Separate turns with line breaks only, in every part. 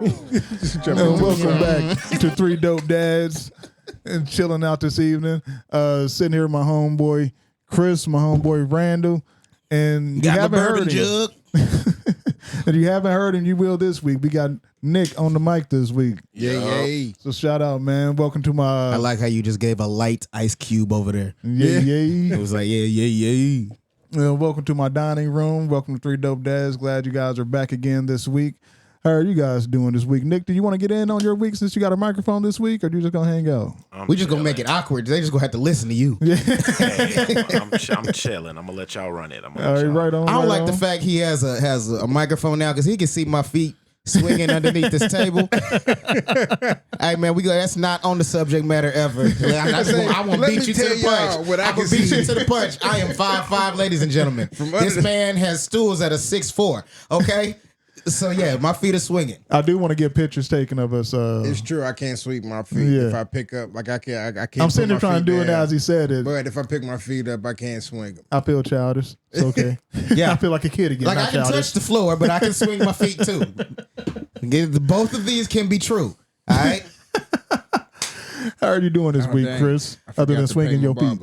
Welcome back to Three Dope Dads and chilling out this evening. Sitting here with my homeboy Chris, my homeboy Randall, and you haven't heard him. And you haven't heard him, you will this week. We got Nick on the mic this week.
Yeah.
So shout out, man. Welcome to my.
I like how you just gave a light Ice Cube over there.
Yeah.
It was like yeah.
Welcome to my dining room. Welcome to Three Dope Dads. Glad you guys are back again this week. How are you guys doing this week? Nick, do you want to get in on your week since you got a microphone this week, or are you just gonna hang out?
We just gonna make it awkward. They just gonna have to listen to you.
Yeah.
I'm chilling. I'm gonna let y'all run it.
Right on.
I don't like the fact he has a microphone now because he can see my feet swinging underneath this table. Hey man, that's not on the subject matter ever. I want to beat you to the punch. I can beat you to the punch. I am 5'5", ladies and gentlemen. This man has stools that are 6'4". Okay. So yeah, my feet are swinging.
I do want to get pictures taken of us.
It's true. I can't sweep my feet if I pick up. Like I can't.
I'm sitting there trying to do it now as he said it.
But if I pick my feet up, I can't swing them.
I feel childish. It's okay.
Yeah,
I feel like a kid again.
Like I can touch the floor, but I can swing my feet too. Both of these can be true. All right.
How are you doing this week, Chris? Other than swinging your feet.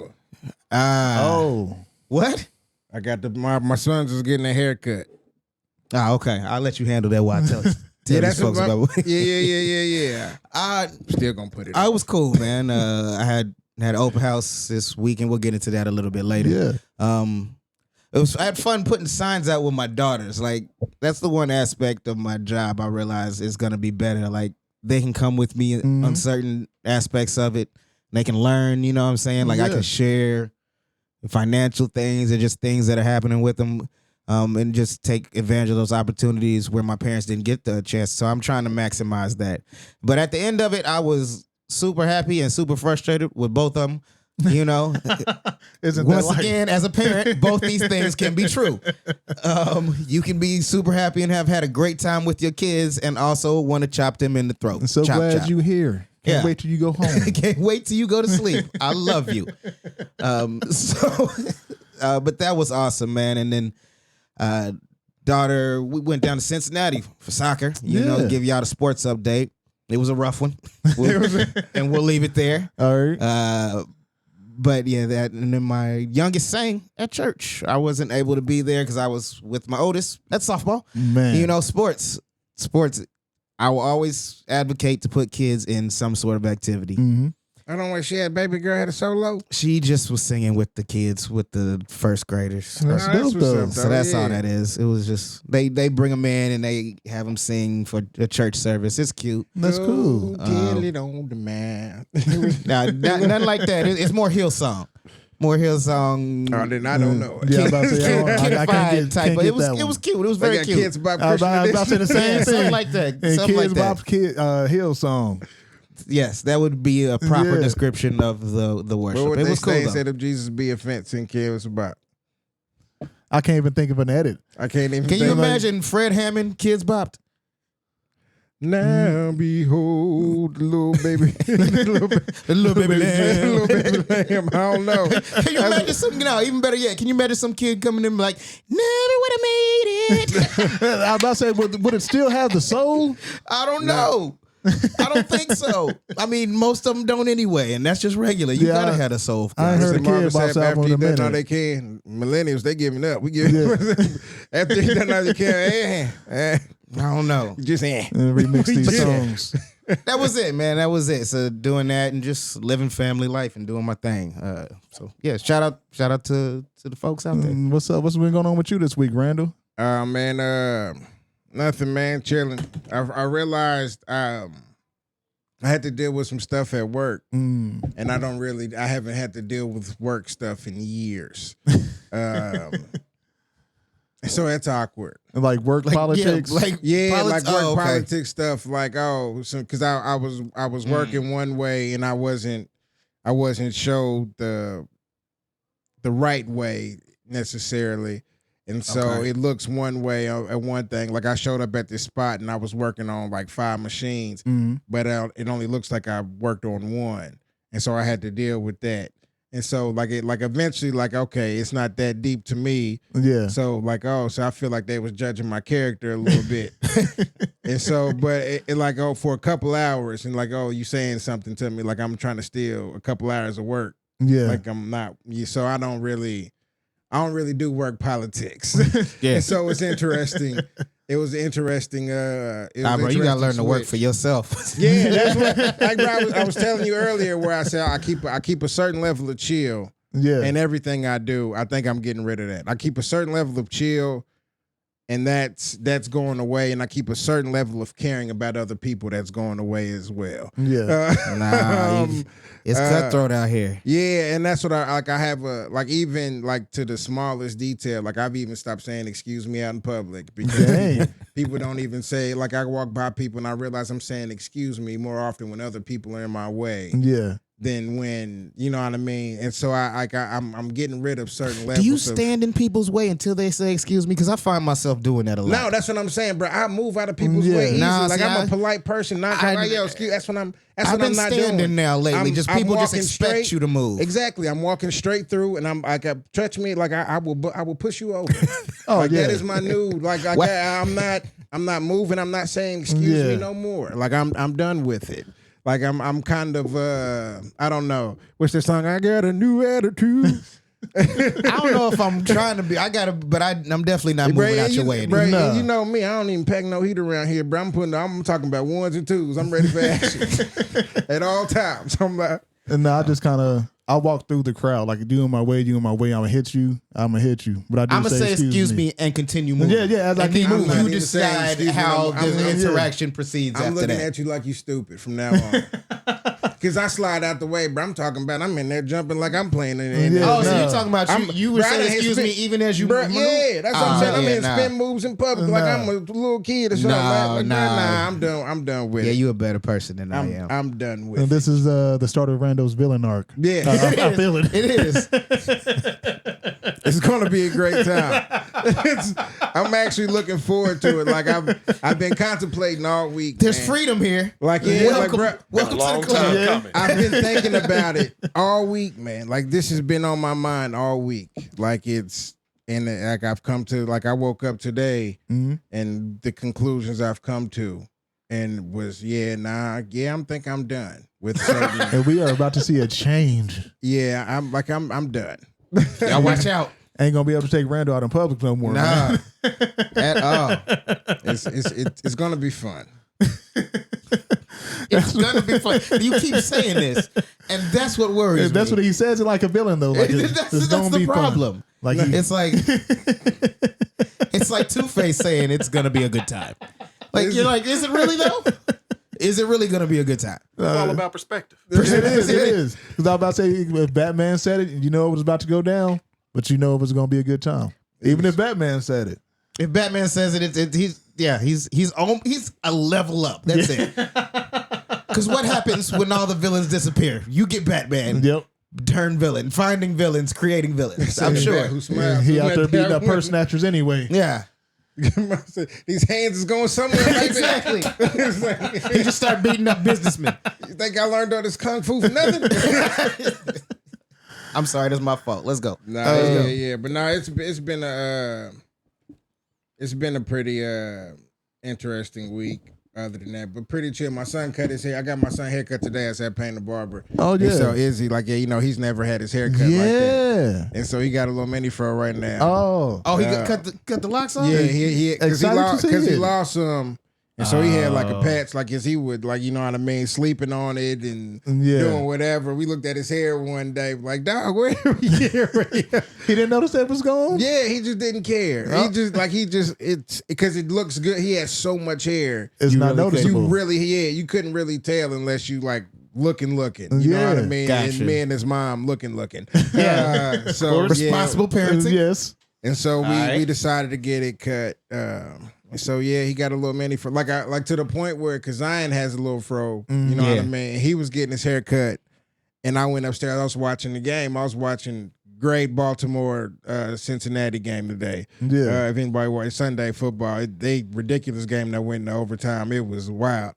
What?
I got my son's is getting a haircut.
Okay. I'll let you handle that while I tell these folks about it.
Yeah. Still gonna put it.
I was cool, man. I had an open house this weekend. We'll get into that a little bit later.
Yeah.
I had fun putting signs out with my daughters. Like that's the one aspect of my job I realize is gonna be better. Like they can come with me on certain aspects of it. They can learn. You know what I'm saying? Like I can share financial things and just things that are happening with them. And just take advantage of those opportunities where my parents didn't get the chance. So I'm trying to maximize that. But at the end of it, I was super happy and super frustrated with both of them. You know, once again, as a parent, both these things can be true. You can be super happy and have had a great time with your kids and also want to chop them in the throat.
I'm so glad you're here. Can't wait till you go home.
Can't wait till you go to sleep. I love you. But that was awesome, man. And then daughter, we went down to Cincinnati for soccer. You know, give y'all the sports update. It was a rough one, and we'll leave it there.
All right.
But yeah, and then my youngest sang at church. I wasn't able to be there because I was with my oldest at softball.
Man,
you know, sports. I will always advocate to put kids in some sort of activity.
Mm-hmm.
I don't know. She had baby girl had a solo.
She just was singing with the kids, with the first graders.
That's dope, though.
So that's all that is. It was just they bring them in and they have them sing for a church service. It's cute.
That's cool.
Get it on the man.
Nah, nothing like that. It's more Hillsong. More Hillsong.
Oh, then I don't know.
Yeah, I'm about to say, I can't get
but it was cute. It was very cute.
Kids about
I was about to say the same thing.
Something like that.
And
Something
Kids
like that.
Bop Hillsong.
Yes, that would be a proper description of the worship.
What would
it was cool.
Instead of Jesus be a fence and kids about?
I can't even think of an edit.
I can't even.
Can you imagine Fred Hammond, Kids Bopped?
Now behold the little baby,
the little baby lamb.
Little baby lamb. I don't know.
Can you imagine some? Even better yet, can you imagine some kid coming in like, never would have made it?
I was about to say, would it still have the soul?
I don't know. I don't think so. I mean, most of them don't anyway, and that's just regular. You gotta have a soul.
I ain't heard a Kid Bop's album in a minute.
No, they can. Millennials, they giving up. We give after he done all they can. I
don't know.
Just
remix these songs.
That was it, man. That was it. So doing that and just living family life and doing my thing. So yeah, shout out to the folks out there.
What's up? What's been going on with you this week, Randall?
Man, nothing, man. Chilling. I realized I had to deal with some stuff at work, and I haven't had to deal with work stuff in years. So that's awkward.
Like work politics,
like work politics stuff. Like because I was working one way and I wasn't showed the right way necessarily. And so it looks one way at one thing. Like I showed up at this spot and I was working on like 5 machines, but it only looks like I worked on one. And so I had to deal with that. And so like eventually like, okay, it's not that deep to me.
Yeah.
So like, so I feel like they was judging my character a little bit. And so, but it like, for a couple hours and like, you saying something to me, like I'm trying to steal a couple hours of work.
Yeah.
Like I'm not, so I don't really do work politics.
Yeah.
And so it's interesting. It was interesting.
Bro, you gotta learn to work for yourself.
Yeah, that's what. Like, bro, I was telling you earlier, where I said I keep a certain level of chill.
Yeah.
And everything I do, I think I'm getting rid of that. I keep a certain level of chill, and that's going away. And I keep a certain level of caring about other people that's going away as well.
Yeah.
It's cutthroat out here.
Yeah, and that's what I have even like to the smallest detail. Like I've even stopped saying excuse me out in public because people don't even say, like I walk by people and I realize I'm saying excuse me more often when other people are in my way.
Yeah.
Than when, you know what I mean? And so I'm getting rid of certain levels.
Do you stand in people's way until they say excuse me? Because I find myself doing that a lot.
No, that's what I'm saying, bro. I move out of people's way easy. I'm a polite person. Excuse. That's what I'm not doing.
I've been standing now lately. People just expect you to move.
Exactly. I'm walking straight through, and I'm like, touch me, like I will push you over. That is my new. I'm not moving. I'm not saying excuse me no more. Like I'm done with it. Like I'm kind of I don't know. What's the song? I got a new attitude.
I don't know if I'm trying to be. I'm definitely not moving out your way.
Bro, you know me. I don't even pack no heat around here, bro. I'm talking about ones and twos. I'm ready for action at all times. I'm like,
and I just kind of I walk through the crowd like you in my way. I'm gonna hit you. But I'm
gonna say excuse me and continue moving.
Yeah. As I keep moving,
you decide how the interaction proceeds.
I'm
after
looking
that.
at you like you stupid from now on. Because I slide out the way, bro. I'm talking about I'm in there jumping like I'm playing in there.
So you're talking about you were saying excuse me even as you move?
Yeah, that's what I'm saying. I'm in spin moves in public like I'm a little kid or something. I'm done with it.
Yeah, you a better person than I am.
I'm done with
and
it.
This is the start of Rando's villain arc.
Yeah.
I feel it.
It is.
It's gonna be a great time. I'm actually looking forward to it. Like I've been contemplating all week.
There's freedom here.
Like
welcome
to
the club.
Coming.
I've been thinking about it all week, man. Like this has been on my mind all week. Like I've come to, like I woke up today and the conclusions I've come to and was I'm think I'm done with certain.
And we are about to see a change.
Yeah, I'm done.
Y'all watch out.
Ain't gonna be able to take Randall out in public no more.
Nah,
Man.
at all.
It's gonna be fun.
It's gonna be fun. You keep saying this, and that's what worries me.
That's what he says it like a villain though. Like
that's the problem.
Like
it's like Two-Face saying it's gonna be a good time. Like you're like, is it really though? Is it really gonna be a good time?
It's all about perspective.
It is. Because I was about to say, if Batman said it, you know it was about to go down, but you know it was going to be a good time. Even if Batman said it.
If Batman says it, he's a level up. That's it. Because what happens when all the villains disappear? You get Batman.
Yep.
Turn villain, finding villains, creating villains. I'm sure.
Who smiles?
He out there beating up purse snatchers anyway.
Yeah.
These hands is going somewhere.
Exactly. He just started beating up businessmen.
You think I learned all this kung fu for nothing?
I'm sorry, that's my fault. Let's go.
Yeah. But no, it's been a pretty interesting week. Other than that, but pretty chill. My son cut his hair. I got my son haircut today. I said paying the barber.
Oh yeah.
And so Izzy, like, he's never had his hair cut like that. And so he got a little mini fro right now.
Oh, he cut the locks off?
Yeah, because he lost some. And so he had like a patch, like as he would, like, you know what I mean, sleeping on it and doing whatever. We looked at his hair one day, like, dog, where are we here?
He didn't notice that was gone?
Yeah, he just didn't care. It's because it looks good. He has so much hair.
It's not noticeable.
You couldn't really tell unless you like looking. You know what I mean?
Gotcha.
And me and his mom looking.
Yeah.
So
responsible parenting.
Yes.
And so we decided to get it cut. So he got a little mini fro, like to the point where Kazian has a little fro. You know what I mean? He was getting his hair cut, and I went upstairs. I was watching the game. I was watching great Baltimore Cincinnati game today. Yeah, if anybody watched Sunday football, they ridiculous game that went into overtime. It was wild.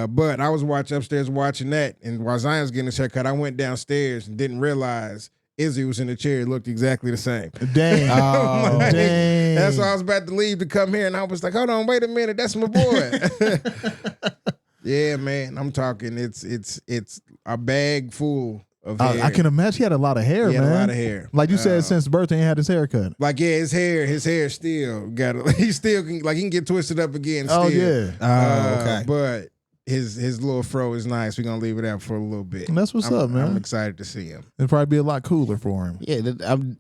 But I was upstairs watching that, and while Zion's getting his haircut, I went downstairs and didn't realize Izzy was in the chair. It looked exactly the same.
Dang. Oh, dang.
That's why I was about to leave to come here, and I was like, hold on, wait a minute, that's my boy. Yeah, man, I'm talking. It's a bag full of hair.
I can imagine he had a lot of hair,
He had
man.
a lot of hair.
Like you said, since birthday, he had his hair cut.
Like, yeah, his hair still got. He still can, like, he can get twisted up again. Still.
Oh yeah.
Okay.
But his little fro is nice. We're gonna leave it out for a little bit.
That's what's up, man.
I'm excited to see him.
It'd probably be a lot cooler for him.
Yeah,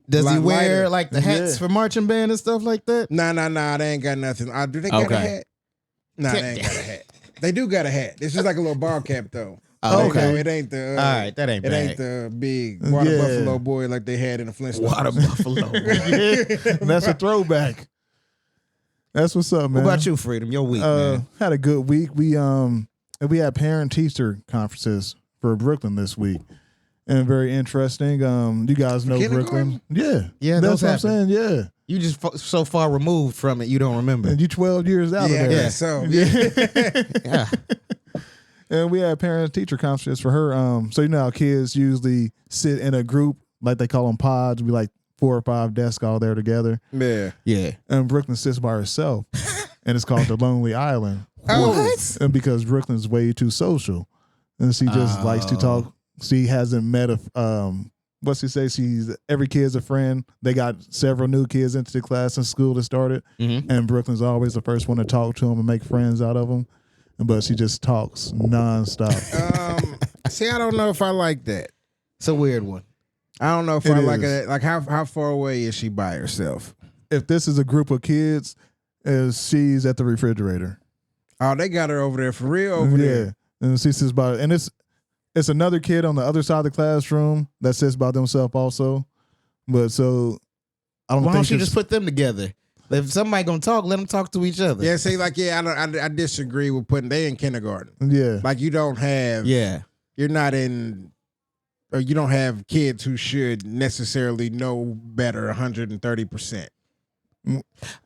does he wear
lighter.
like the hats for marching band and stuff like that?
Nah, they ain't got nothing. Do they got a hat? Nah, they ain't got a hat. They do got a hat. This is like a little ball cap though.
Oh, okay.
It ain't the.
All right, that ain't
It
bad.
ain't the big water buffalo boy like they had in the Flintstones.
Water buffalo.
That's a throwback. That's what's up, man.
What about you, Freedom? Your week, man.
Had a good week. We had parent teacher conferences for Brooklyn this week, and very interesting. You guys know Brooklyn,
Yeah,
that's
those
what I'm
happen.
saying. Yeah,
You just so far removed from it, you don't remember.
and you 12 years out of there.
Yeah. So
Yeah.
And we had parent teacher conferences for her. So you know how kids usually sit in a group, like they call them pods, be like 4 or 5 desks all there together.
yeah.
Yeah.
And Brooklyn sits by herself, and it's called the Lonely Island.
What?
And because Brooklyn's way too social, and she just likes to talk. She hasn't met what's she say? Every kid's a friend. They got several new kids into the class in school that started, and Brooklyn's always the first one to talk to them and make friends out of them. But she just talks nonstop.
See, I don't know if I like that.
It's a weird one.
I don't know if
It
I like
is.
it. Like, how far away is she by herself?
If this is a group of kids, she's at the refrigerator.
Oh, they got her over there for real over there.
And she sits by, and it's another kid on the other side of the classroom that sits by themselves also. But so I don't
Why
think
don't you
it's-
just put them together? If somebody gonna talk, let them talk to each other.
Yeah, see, like, I disagree with putting they in kindergarten.
Yeah.
Like, you don't have,
Yeah.
you're not in, or you don't have kids who should necessarily know better 130%.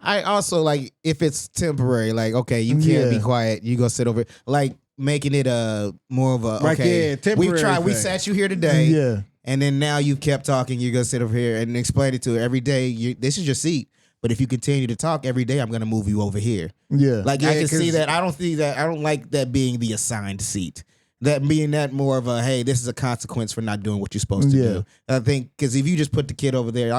I also like if it's temporary, like okay, you can't be quiet. You go sit over, like making it a more of a
Like,
okay.
yeah, temporary
we tried. We
thing.
sat you here today,
Yeah.
and then now you kept talking. You're gonna sit over here and explain it to her every day. This is your seat, but if you continue to talk every day, I'm gonna move you over here.
Yeah.
Like
Yeah,
I can see
'cause-
that. I don't see that. I don't like that being the assigned seat. That being that more of a hey, this is a consequence for not doing what you're supposed to do. I think because if you just put the kid over there,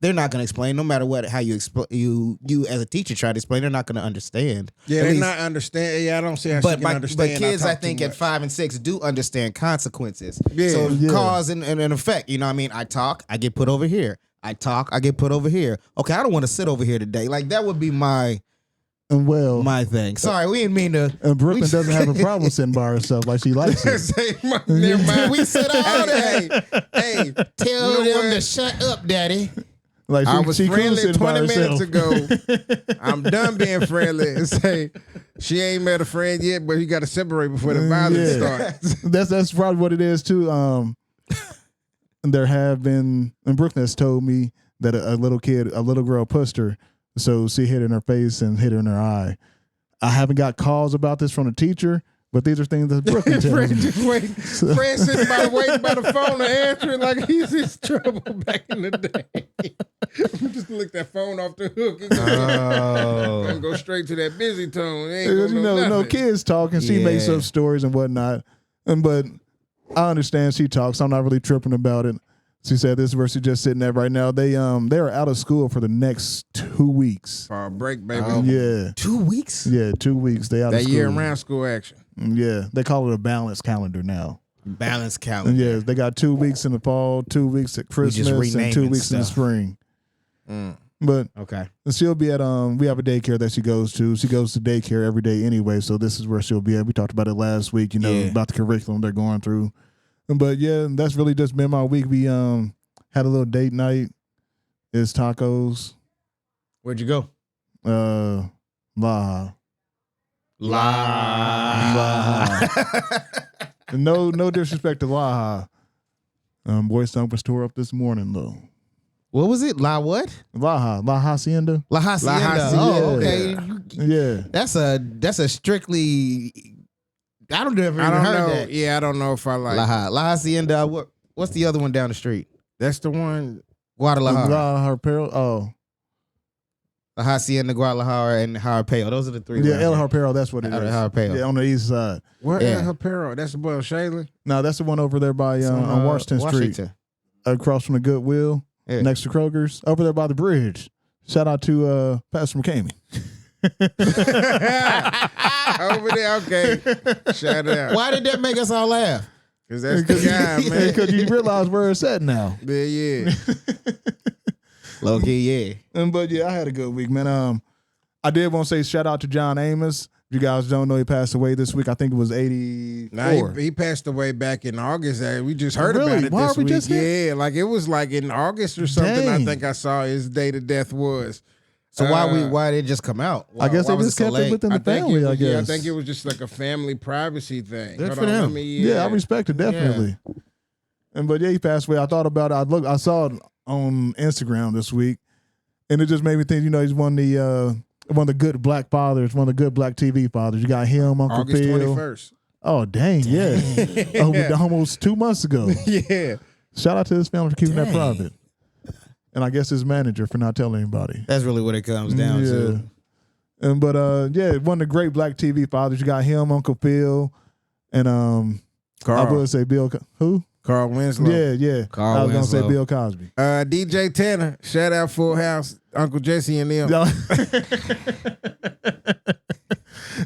they're not gonna explain. No matter what, how you explain, you as a teacher try to explain, they're not gonna understand.
Yeah,
At
they're
least-
not understand. Yeah, I don't see how she
But
can understand.
kids, I
talk too
think at
much.
5 and 6 do understand consequences.
Yeah.
So
Yeah.
cause and effect. You know what I mean? I talk, I get put over here. I talk, I get put over here. Okay, I don't want to sit over here today. Like that would be my
And well,
thing. Sorry, we didn't mean to.
and Brooklyn doesn't have a problem sitting by herself like she likes it.
Say, never mind.
We sit down
Hey, hey,
Tell
You know
them
what?
to shut up, daddy.
Like
I was
she cool
friendly
sitting by
20 minutes
herself.
ago. I'm done being friendly and say she ain't met a friend yet, but you got to separate before the violence starts.
That's probably what it is too. There have been, and Brooklyn has told me that a little girl pushed her, so she hit her in her face and hit her in her eye. I haven't got calls about this from the teacher, but these are things that Brooklyn tells
Fred
me.
just waiting. Fred sitting by waiting by the phone to answer it like he's in trouble back in the day. Just lick that phone off the hook. He's gonna go straight to that busy tone. He ain't gonna know
No
nothing.
kids talking. She makes
Yeah.
up stories and whatnot, but I understand she talks. I'm not really tripping about it. She said this is where she's just sitting at right now. They are out of school for the next 2 weeks.
For a break, baby.
Yeah,
2 weeks?
yeah, 2 weeks. They out of
That
school.
year-round school action.
Yeah, they call it a balanced calendar now.
Balance
And
calendar.
yeah, they got 2 weeks in the fall, 2 weeks at Christmas, and 2
renaming
weeks in the
stuff.
spring. But
Okay.
she'll be at we have a daycare that she goes to. She goes to daycare every day anyway, so this is where she'll be at. We talked about it last week, about the curriculum they're going through. But yeah, that's really just been my week. We had a little date night. It's tacos.
Where'd you go?
Laha.
Laha.
No disrespect to Laha. Boy Stomp was tore up this morning though.
What was it? La what?
La Hacienda.
La Hacienda.
Hacienda.
Oh, okay.
Yeah.
That's a strictly I don't ever
I
even
don't
heard
know.
that.
Yeah, I don't know if I like.
La Hacienda. What's the other one down the street?
That's the one.
Guadalajara.
Guadalajara Peril. Oh,
La Hacienda, Guadalajara, and Jarapeo. Those are the three.
yeah,
around
El
here.
Harpero. That's what it is.
Jarapeo.
Yeah, on the east side.
What?
Yeah.
Apparel. That's the boy Shaylin.
No, that's the one over there by on Washington Street, across from the Goodwill, next to Kroger's, over there by the bridge. Shout out to Pastor McCamey.
Over there, okay. Shout out.
Why did that make us all laugh?
Because that's the guy, man.
Because you realize where it's at now.
Yeah.
Low key, yeah.
But yeah, I had a good week, man. I did want to say shout out to John Amos. If you guys don't know, he passed away this week. I think it was 84.
Nah, he passed away back in August. We just heard
Really?
about it
Why
this
are we
week.
just here?
Yeah, like it was like in August or something.
Dang.
I think I saw his date of death was.
So why did it just come out?
I guess they
was
just
so
kept it
late?
within the family, I guess.
Yeah, I think it was just like a family privacy thing.
Good
Hold
for
on,
them.
let me,
Yeah, I respect it definitely. But yeah, he passed away. I thought about it. I saw it on Instagram this week, and it just made me think. You know, he's one of the good black fathers, one of the good black TV fathers. You got him, Uncle
August
Phil.
21st.
Oh dang, yeah, almost 2 months ago.
Yeah.
Shout out to his family for keeping that
Dang.
private, and I guess his manager for not telling anybody.
That's really what it comes down to.
But yeah, one of the great black TV fathers. You got him, Uncle Phil, and I would say Bill. Who?
Carl Winslow.
Yeah.
Carl
I was gonna say
Winslow.
Bill Cosby.
DJ Tanner. Shout out Full House. Uncle Jesse and them.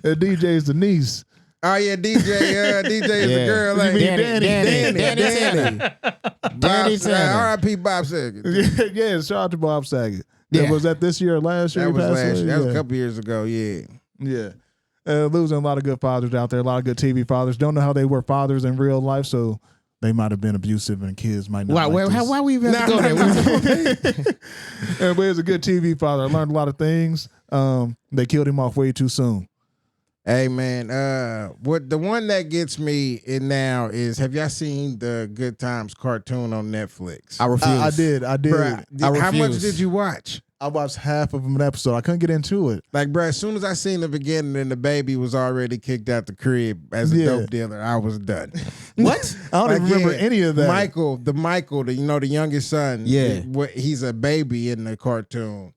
DJ's the niece.
Oh yeah, DJ. DJ is the girl. Like,
Danny Tanner.
R.I.P. Bob Saget.
Yeah, shout out to Bob Saget.
Yeah.
Was that this year or last year?
That
he
was
passed
last
away?
year. That was
Yeah.
a couple years ago. Yeah.
Yeah. Losing a lot of good fathers out there, a lot of good TV fathers. Don't know how they were fathers in real life, so they might have been abusive and kids might not.
Why we even have to go there?
But he's a good TV father. I learned a lot of things. They killed him off way too soon.
Hey man, what the one that gets me in now is, have y'all seen the Good Times cartoon on Netflix?
I refuse.
I did.
Bruh, how much
refuse.
did you watch?
I watched half of an episode. I couldn't get into it.
Like, bro, as soon as I seen the beginning and the baby was already kicked out the crib as a dope dealer, I was done.
What?
I don't even remember any of that.
Michael, the youngest son.
Yeah.
He's a baby in the cartoon.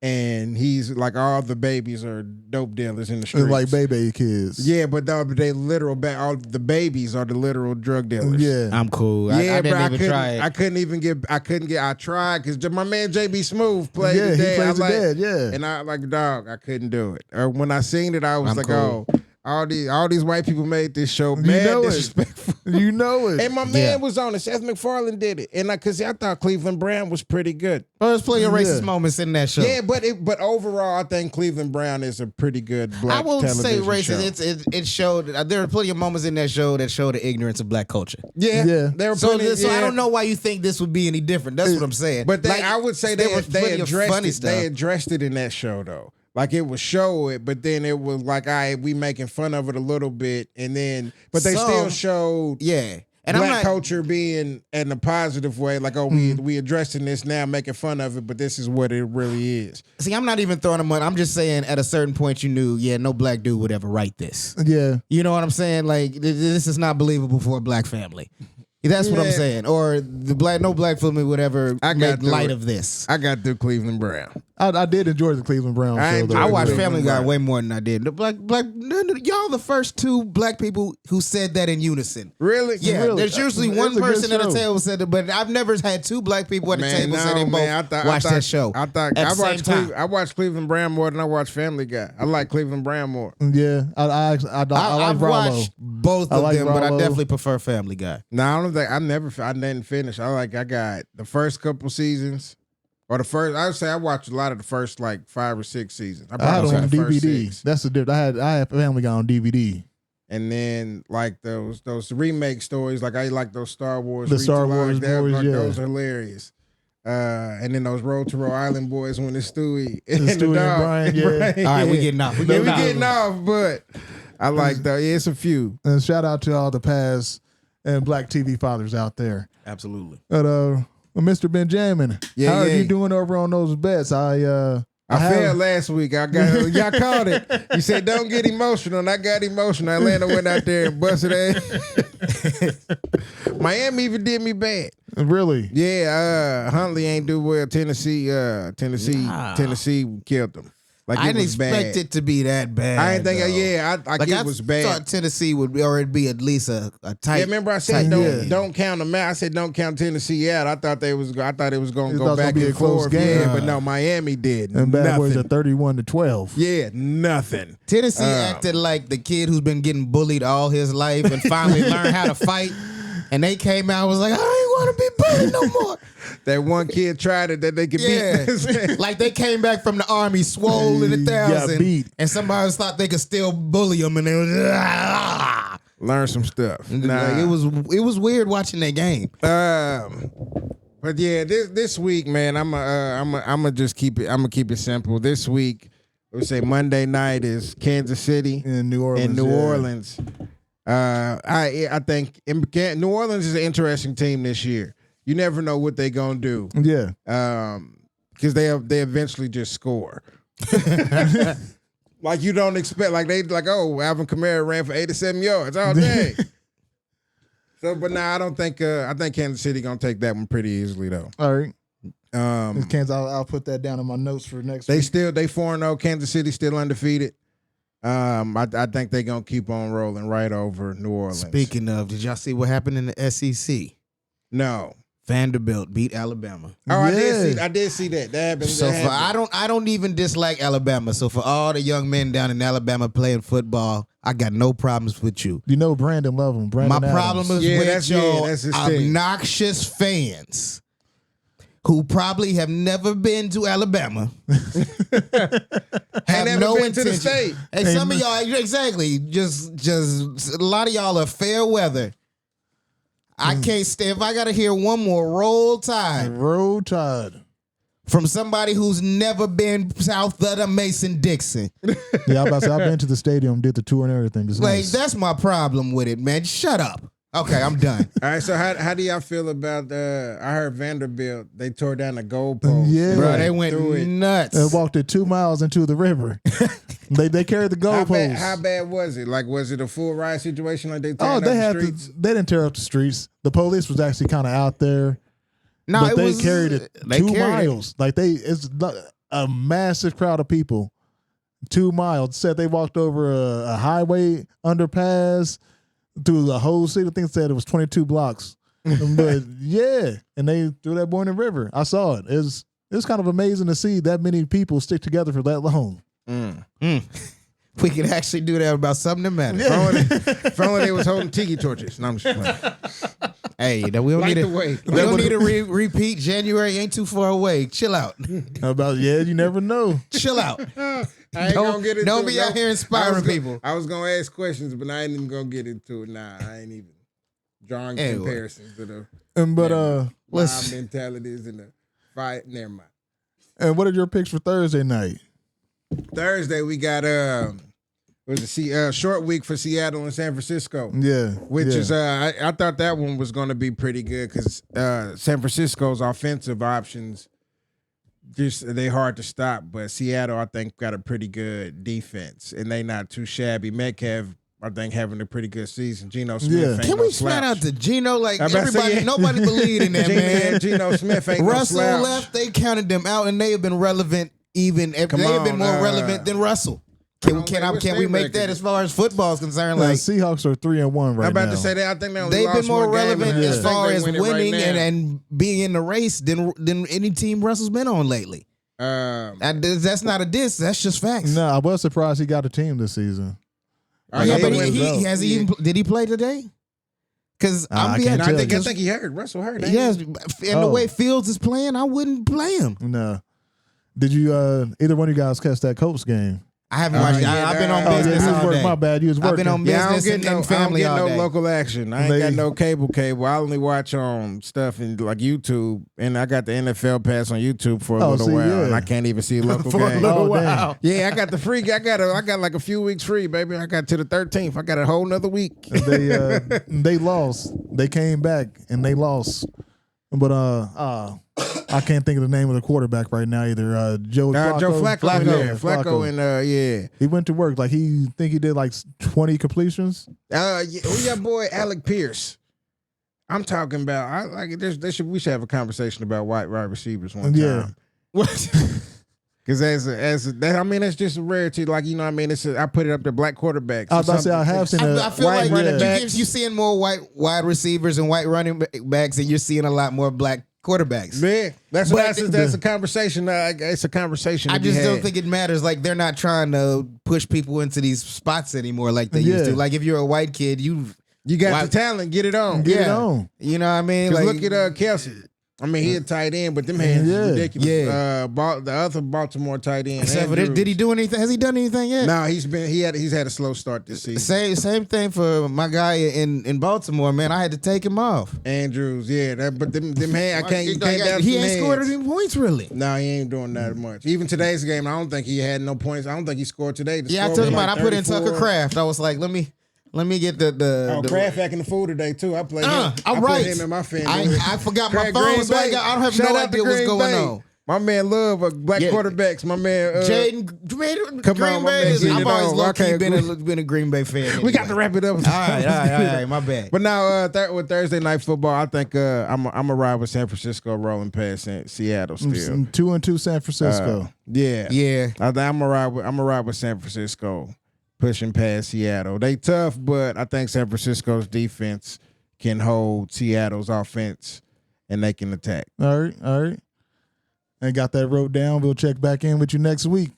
And he's like, all the babies are dope dealers in the streets.
Like baby kids.
Yeah, but they literal, all the babies are the literal drug dealers.
Yeah.
I'm cool.
Yeah,
I
bro,
didn't even try it.
I tried because my man JB Smooth played
Yeah,
the
he
dad.
plays the
I like,
dad, yeah.
And I like, dog, I couldn't do it. Or when I seen it, I was
I'm
like,
cool.
oh, all these white people made this show
You
mad
know it.
disrespectful.
You know it.
And my man was on it. Seth MacFarlane did it. And because I thought Cleveland Brown was pretty good.
Well, there's plenty of racist
Yeah.
moments in that show.
Yeah, but overall, I think Cleveland Brown is a pretty good black
I won't say
television
racist.
show.
It showed. There are plenty of moments in that show that show the ignorance of black culture.
Yeah. There were
So,
plenty,
so I don't know why you think this would be any different. That's what I'm saying.
But
Like,
I would say
there was
they
plenty of
addressed
funny
it.
stuff.
They addressed it in that show though. Like it would show it, but then it was like, we making fun of it a little bit, and then but they still showed
Yeah. And
black
I'm not,
culture being in a positive way. Like, oh, we addressing this now, making fun of it, but this is what it really is.
see, I'm not even throwing them on. I'm just saying at a certain point you knew, no black dude would ever write this.
Yeah.
You know what I'm saying? Like this is not believable for a black family. That's what I'm
Yeah.
saying. Or no black family would ever
I got
make
through
light
it.
of this.
I got through Cleveland Brown.
I did enjoy the Cleveland Browns
I
show.
enjoyed
though.
I watched
Cleveland
Family Guy
Brown.
way more than I did. The black y'all the first two black people who said that in unison.
Really?
Yeah,
Really?
there's usually
It's
one
a good
person at a
show.
table said it, but I've never had two black people at a
Man,
table say they
no,
both
man.
watched that show.
I thought
at
I
the same
watched
time.
I watched Cleveland Brown more than I watched Family Guy. I like Cleveland Brown more.
Yeah. I like
I've
Rollo.
watched both
I
of
like
them, but I
Rollo.
definitely prefer Family Guy.
No, I don't think I didn't finish. I got the first couple seasons, or the first. I would say I watched a lot of the first like 5 or 6 seasons.
I had
probably
it on
watched the first
DVD.
6.
That's the difference. I had Family Guy on DVD.
And then like those remake stories, like I like those Star Wars.
The Star
retellings,
Wars boys, yeah.
those are hilarious. And then those Road to Rhode Island boys when it's Stewie and
Stewie and
dog.
Brian, yeah.
All right, we getting off.
We getting off, but I like that. Yeah, it's a few.
And shout out to all the past and black TV fathers out there.
Absolutely.
But Mr. Benjamin,
Yeah,
how are
yeah.
you doing over on those bets? I
I failed last week. Y'all called it. You said don't get emotional, and I got emotional. Atlanta went out there and busted ass. Miami even did me bad.
Really?
Yeah, Huntley ain't do well. Tennessee killed them. Like
I didn't expect it to be that bad.
I didn't think.
though.
It was bad.
I thought Tennessee would already be at least a tight.
Yeah, remember I said don't count them out. I said don't count Tennessee out. I thought it was going to go back and forth. Yeah, but no, Miami did.
And Bad Boys
nothing.
are 31-12.
Yeah, nothing.
Tennessee acted like the kid who's been getting bullied all his life and finally learned how to fight. And they came out and was like, I ain't want to be bullied no more.
That one kid tried it that they could beat.
Like they came back from the army swole in 1,000.
beat.
And somebody else thought they could still bully them. And they was
Learn some stuff.
Like, it was weird watching that game.
But yeah, this week, man, I'm gonna just keep it. I'm gonna keep it simple. This week, we say Monday night is Kansas City
In New Orleans.
Orleans. I think New Orleans is an interesting team this year. You never know what they're gonna do.
Yeah.
Because they eventually just score. Like you don't expect, Alvin Kamara ran for 87 yards all day. So, but I don't think I think Kansas City gonna take that one pretty easily though.
All right. Kansas, I'll put that down in my notes for next week.
They 4-0. Kansas City still undefeated. I think they're gonna keep on rolling right over New Orleans.
Speaking of, did y'all see what happened in the SEC?
No.
Vanderbilt beat Alabama.
Oh, I did see that. That happened.
So I don't even dislike Alabama. So for all the young men down in Alabama playing football, I got no problems with you.
You know Brandon love him.
My problem is with your
that's
obnoxious fans who probably have never been to Alabama. have
never
no
been
intention.
to the state.
And some of y'all, exactly, just a lot of y'all are fair weather. I can't stay. If I got to hear one more Roll Tide from somebody who's never been south of the Mason-Dixon.
Yeah, I'm about to say, I've been to the stadium, did the tour and everything. It's
Like,
nice.
that's my problem with it, man. Shut up. Okay, I'm done.
All right, so how do y'all feel about I heard Vanderbilt, they tore down the goalpost.
Yeah.
Bro, they went nuts.
And walked it 2 miles into the river. they carried the goalpost.
How bad was it? Like, was it a full riot situation? Like they
Oh,
tearing up the streets?
they didn't tear up the streets. The police was actually kind of out there.
No,
but they carried it 2 miles. Like it's a massive crowd of people. 2 miles. Said they walked over a highway underpass through the whole city. I think said it was 22 blocks. But yeah, and they threw that boy in the river. I saw it. It's kind of amazing to see that many people stick together for that long.
We could actually do that about something that matters.
If only they was holding tiki torches. No, I'm just playing.
Hey, we don't
Light
need
the way.
We don't need to repeat. January ain't too far away. Chill out.
You never know.
Chill out.
I ain't gonna get into
Don't
it.
be out here inspiring people.
I was gonna ask questions, but I ain't even gonna get into it. Nah, I ain't even drawing comparisons to the mob mentalities and the fight. Never mind.
And what are your picks for Thursday night?
Thursday we got short week for Seattle and San Francisco.
Yeah,
which is I thought that one was going to be pretty good because San Francisco's offensive options they hard to stop, but Seattle I think got a pretty good defense and they not too shabby. Metcalf I think having a pretty good season. Geno Smith. Ain't
Can we shout out to Geno? Like everybody, nobody believed in that man.
Geno Smith ain't
Russell
no slouch.
left. They counted them out, and they have been relevant. Even if they have been more relevant than Russell. Can we make that as far as football is concerned? Like
Seahawks are 3-1 right now.
I'm about to say that. I think
they've been more relevant as far as
winning
winning and being in the race than any team Russell's been on lately. That's not a diss. That's just facts.
No, I was surprised he got a team this season.
Did he play today? Because I
think he hurt. Russell hurt.
Yes, and the way Fields is playing, I wouldn't play him.
No. Did you either one of you guys catch that Colts game?
I haven't watched it. I've been on business all day.
My bad. You was working.
I've been on business and family all day.
I don't get no local action. I ain't got no cable. I only watch on stuff in like YouTube, and I got the NFL pass on YouTube for a little while, and I can't even see local
for
games.
a little while.
Yeah, I got the free. I got like a few weeks free, baby. I got to the 13th. I got a whole nother week.
They lost. They came back and they lost. But I can't think of the name of the quarterback right now either. Joe Flacco.
Joe Flacco.
Yeah,
Yeah, Flacco and yeah.
He went to work like he did like 20 completions.
Your boy Alec Pierce. I'm talking about. We should have a conversation about wide receivers one time.
Yeah.
Because that's just a rarity. Like, you know what I mean? I put it up to black quarterbacks.
I was about to say I have seen
I feel like
running backs.
you're seeing more white wide receivers and white running backs, and you're seeing a lot more black quarterbacks.
Yeah, that's a conversation. It's a conversation.
I just don't think it matters. Like, they're not trying to push people into these spots anymore like they used to. Like, if you're a white kid, you
got the talent. Get it on.
Get it on.
You know what I mean?
Like,
Like,
look at Kelsey. I mean, he a tight end, but them hands is ridiculous.
Yeah.
The other Baltimore tight end.
Except for did he do anything? Has he done anything yet?
No, he's had a slow start this season.
Same thing for my guy in Baltimore, man. I had to take him off.
Andrews, yeah. But them hands, I can't.
He ain't scored any points really.
No, he ain't doing that much. Even today's game, I don't think he had no points. I don't think he scored today.
I took him out. I put in Tucker Kraft. I was like, let me get the
Kraft acting the fool today too. I played him.
All
I
right.
put him in my fan.
I forgot my phone, so I don't have no idea what's going on.
My man love black quarterbacks. My man
Jaden,
come
Green
on, my
Bay.
man,
I've always low-key
okay.
been a Green Bay fan. Anyway.
We got to wrap it up.
All right, my bad.
But now with Thursday night football, I think I'm a ride with San Francisco rolling past Seattle still.
2-2 San Francisco.
Yeah. I'm a ride with San Francisco pushing past Seattle. They tough, but I think San Francisco's defense can hold Seattle's offense and they can attack.
All right. I got that wrote down. We'll check back in with you next week.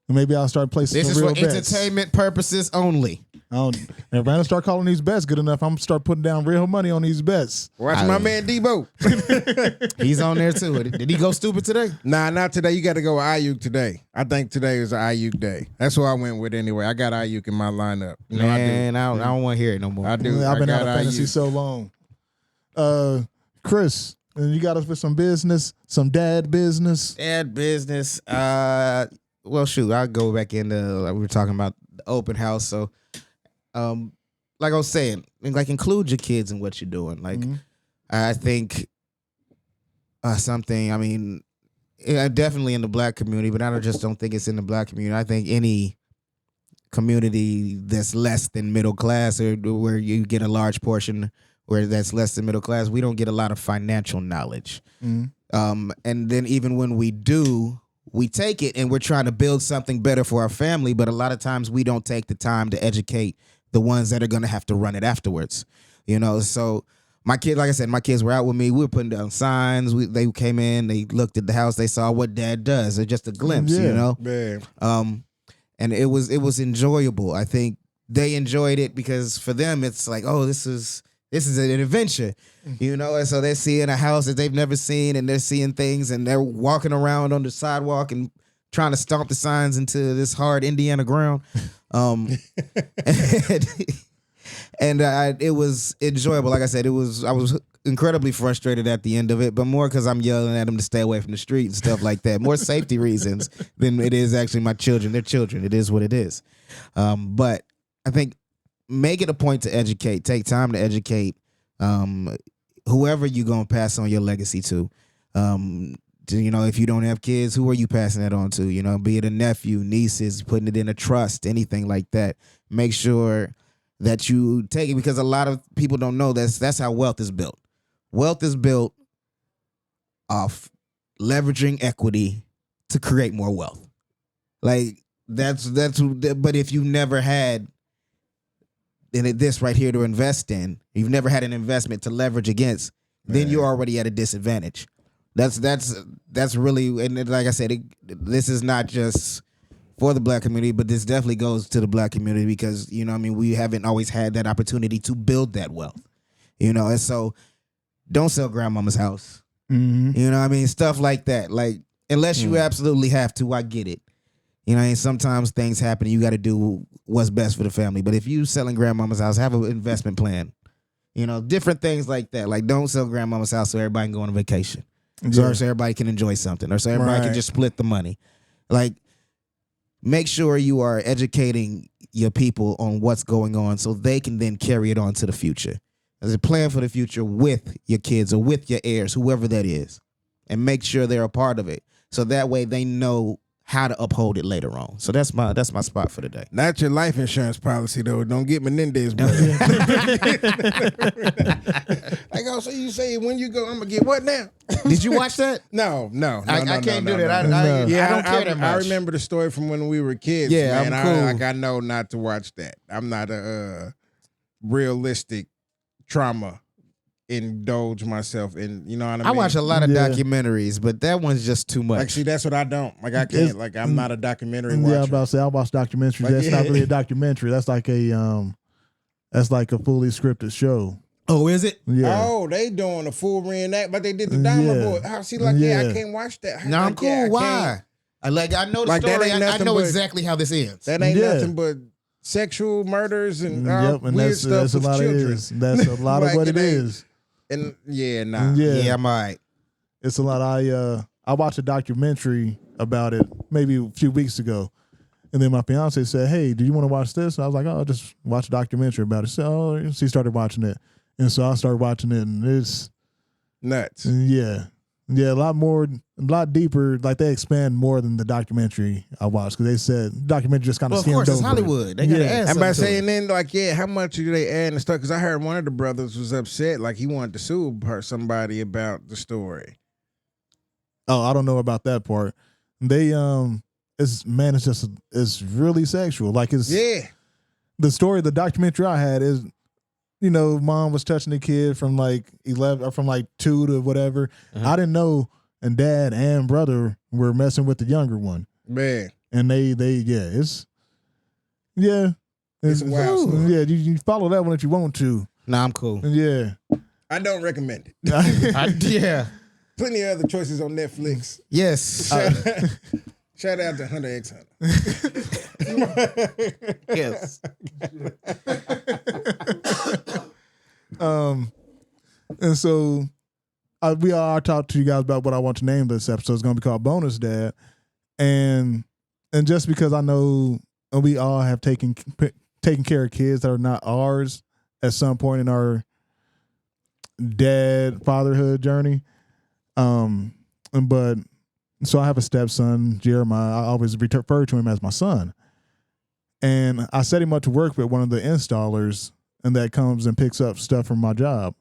Maybe I'll start placing
this
some real
is for
bets.
entertainment purposes only.
If Brandon start calling these bets good enough, I'm gonna start putting down real money on these bets.
Watch my man Debo.
He's on there too. Did he go stupid today?
Nah, not today. You got to go with Ayuk today. I think today is an Ayuk day. That's what I went with anyway. I got Ayuk in my lineup. You know,
Man, I don't want to hear it no more.
I do.
I've been out of
Ayuk.
fantasy so long. Chris, and you got us with some business, some dad business.
Dad business. Well, shoot, I'll go back into like we were talking about the open house. So, like I was saying, like include your kids in what you're doing. Like, I think something. I mean, definitely in the black community, but I just don't think it's in the black community. I think any community that's less than middle class, or where you get a large portion where that's less than middle class, we don't get a lot of financial knowledge. And then even when we do, we take it and we're trying to build something better for our family, but a lot of times we don't take the time to educate the ones that are going to have to run it afterwards. You know, so my kid, like I said, my kids were out with me. We were putting down signs. They came in, they looked at the house, they saw what dad does. It's just a glimpse, you know?
Man.
And it was enjoyable. I think they enjoyed it because for them, it's like, oh, this is an adventure, you know? And so they're seeing a house that they've never seen, and they're seeing things, and they're walking around on the sidewalk and trying to stomp the signs into this hard Indiana ground. It was enjoyable. Like I said, I was incredibly frustrated at the end of it, but more because I'm yelling at them to stay away from the street and stuff like that. More safety reasons than it is actually my children. They're children. It is what it is. But I think make it a point to educate. Take time to educate whoever you're going to pass on your legacy to. You know, if you don't have kids, who are you passing that on to? You know, be it a nephew, nieces, putting it in a trust, anything like that. Make sure that you take it, because a lot of people don't know that's how wealth is built. Wealth is built off leveraging equity to create more wealth. Like that's. But if you never had this right here to invest in, you've never had an investment to leverage against, then you're already at a disadvantage. That's really, and like I said, this is not just for the black community, but this definitely goes to the black community because, you know what I mean, we haven't always had that opportunity to build that wealth, you know, and so don't sell grandmama's house, you know what I mean, stuff like that. Like, unless you absolutely have to, I get it. You know, and sometimes things happen and you got to do what's best for the family. But if you selling grandmama's house, have an investment plan. You know, different things like that. Like, don't sell grandmama's house so everybody can go on a vacation. So everybody can enjoy something. Or so everybody can just split the money. Like, make sure you are educating your people on what's going on so they can then carry it on to the future. as a plan for the future with your kids or with your heirs, whoever that is, and make sure they're a part of it. So that way they know how to uphold it later on. So that's my spot for today.
Not your life insurance policy though. Don't get Menendez. Like, oh, so you say when you go, I'm gonna get what now?
Did you watch that?
No.
I can't do that. I don't care that much.
I remember the story from when we were kids.
Yeah,
man.
I'm cool.
I know not to watch that. I'm not a realistic trauma indulge myself in, you know what I mean?
I watch a lot of documentaries, but that one's just too much.
Like, see, that's what I don't. Like, I can't. Like, I'm not a documentary watcher.
Yeah, I'm about to say I watch documentaries.
Like,
that's not really a documentary. That's like a fully scripted show.
Oh, is it?
Yeah.
Oh, they doing a full reenact, but they did the Diamond Boy. Oh, see, like, I can't watch that.
No, I'm
like,
cool. Why? I know the
like,
story. I know
but,
exactly how this ends.
That ain't nothing but sexual murders and
and
weird stuff
that's a
with
lot
children.
That's a lot of what it is.
And nah.
Yeah, I'm all right.
It's a lot. I watched a documentary about it maybe a few weeks ago, and then my fiance said, "Hey, do you want to watch this?" And I was like, "Oh, I'll just watch a documentary about it." So she started watching it, and so I started watching it, and it's
nuts.
Yeah, a lot deeper. Like they expand more than the documentary I watched because they said documentary just kind of skimmed over.
Of course, it's Hollywood. They gotta add
I'm about
something
saying then, like, how much do they add and stuff? Because I heard one of the brothers was upset, like he wanted to sue somebody about the story.
Oh, I don't know about that part. They it's really sexual. Like it's the story. The documentary I had is, mom was touching the kid from like 11 or from like 2 to whatever. I didn't know. And dad and brother were messing with the younger one.
Man.
And it's
wild.
Yeah, you follow that one if you want to.
Nah, I'm cool.
Yeah.
I don't recommend it.
Yeah.
Plenty of other choices on Netflix.
Yes.
Shout out to Hunter X Hunter.
Yes.
And so I talked to you guys about what I want to name this episode. It's going to be called Bonus Dad, and just because I know we all have taken care of kids that are not ours at some point in our fatherhood journey, but so I have a stepson, Jeremiah. I always refer to him as my son, and I set him up to work with one of the installers, and that comes and picks up stuff from my job.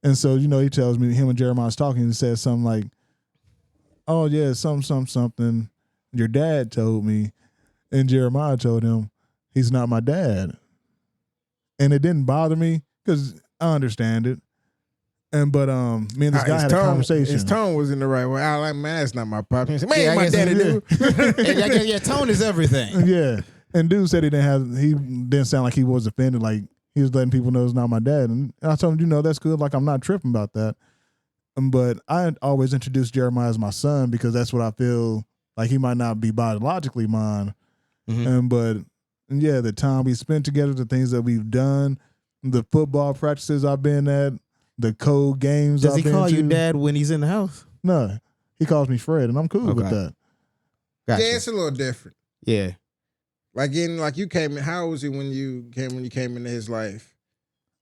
And so, he tells me, him and Jeremiah's talking, and says something like, "Oh yeah, something. Your dad told me," and Jeremiah told him, "He's not my dad." And it didn't bother me because I understand it. But me and this guy had a conversation.
His tone was in the right way. I like, man, that's not my pop. He said, man, my daddy, dude.
Yeah, tone is everything.
Yeah, and dude said he didn't sound like he was offended. Like he was letting people know it's not my dad. And I told him, that's good. Like I'm not tripping about that. But I always introduced Jeremiah as my son because that's what I feel like he might not be biologically mine. Mm-hmm. But the time we spent together, the things that we've done, the football practices I've been at, the code games.
Does he call you dad when he's in the house?
No, he calls me Fred, and I'm cool with that.
Gotcha.
Yeah, it's a little different.
Yeah,
like you came in. How old was he when you came into his life?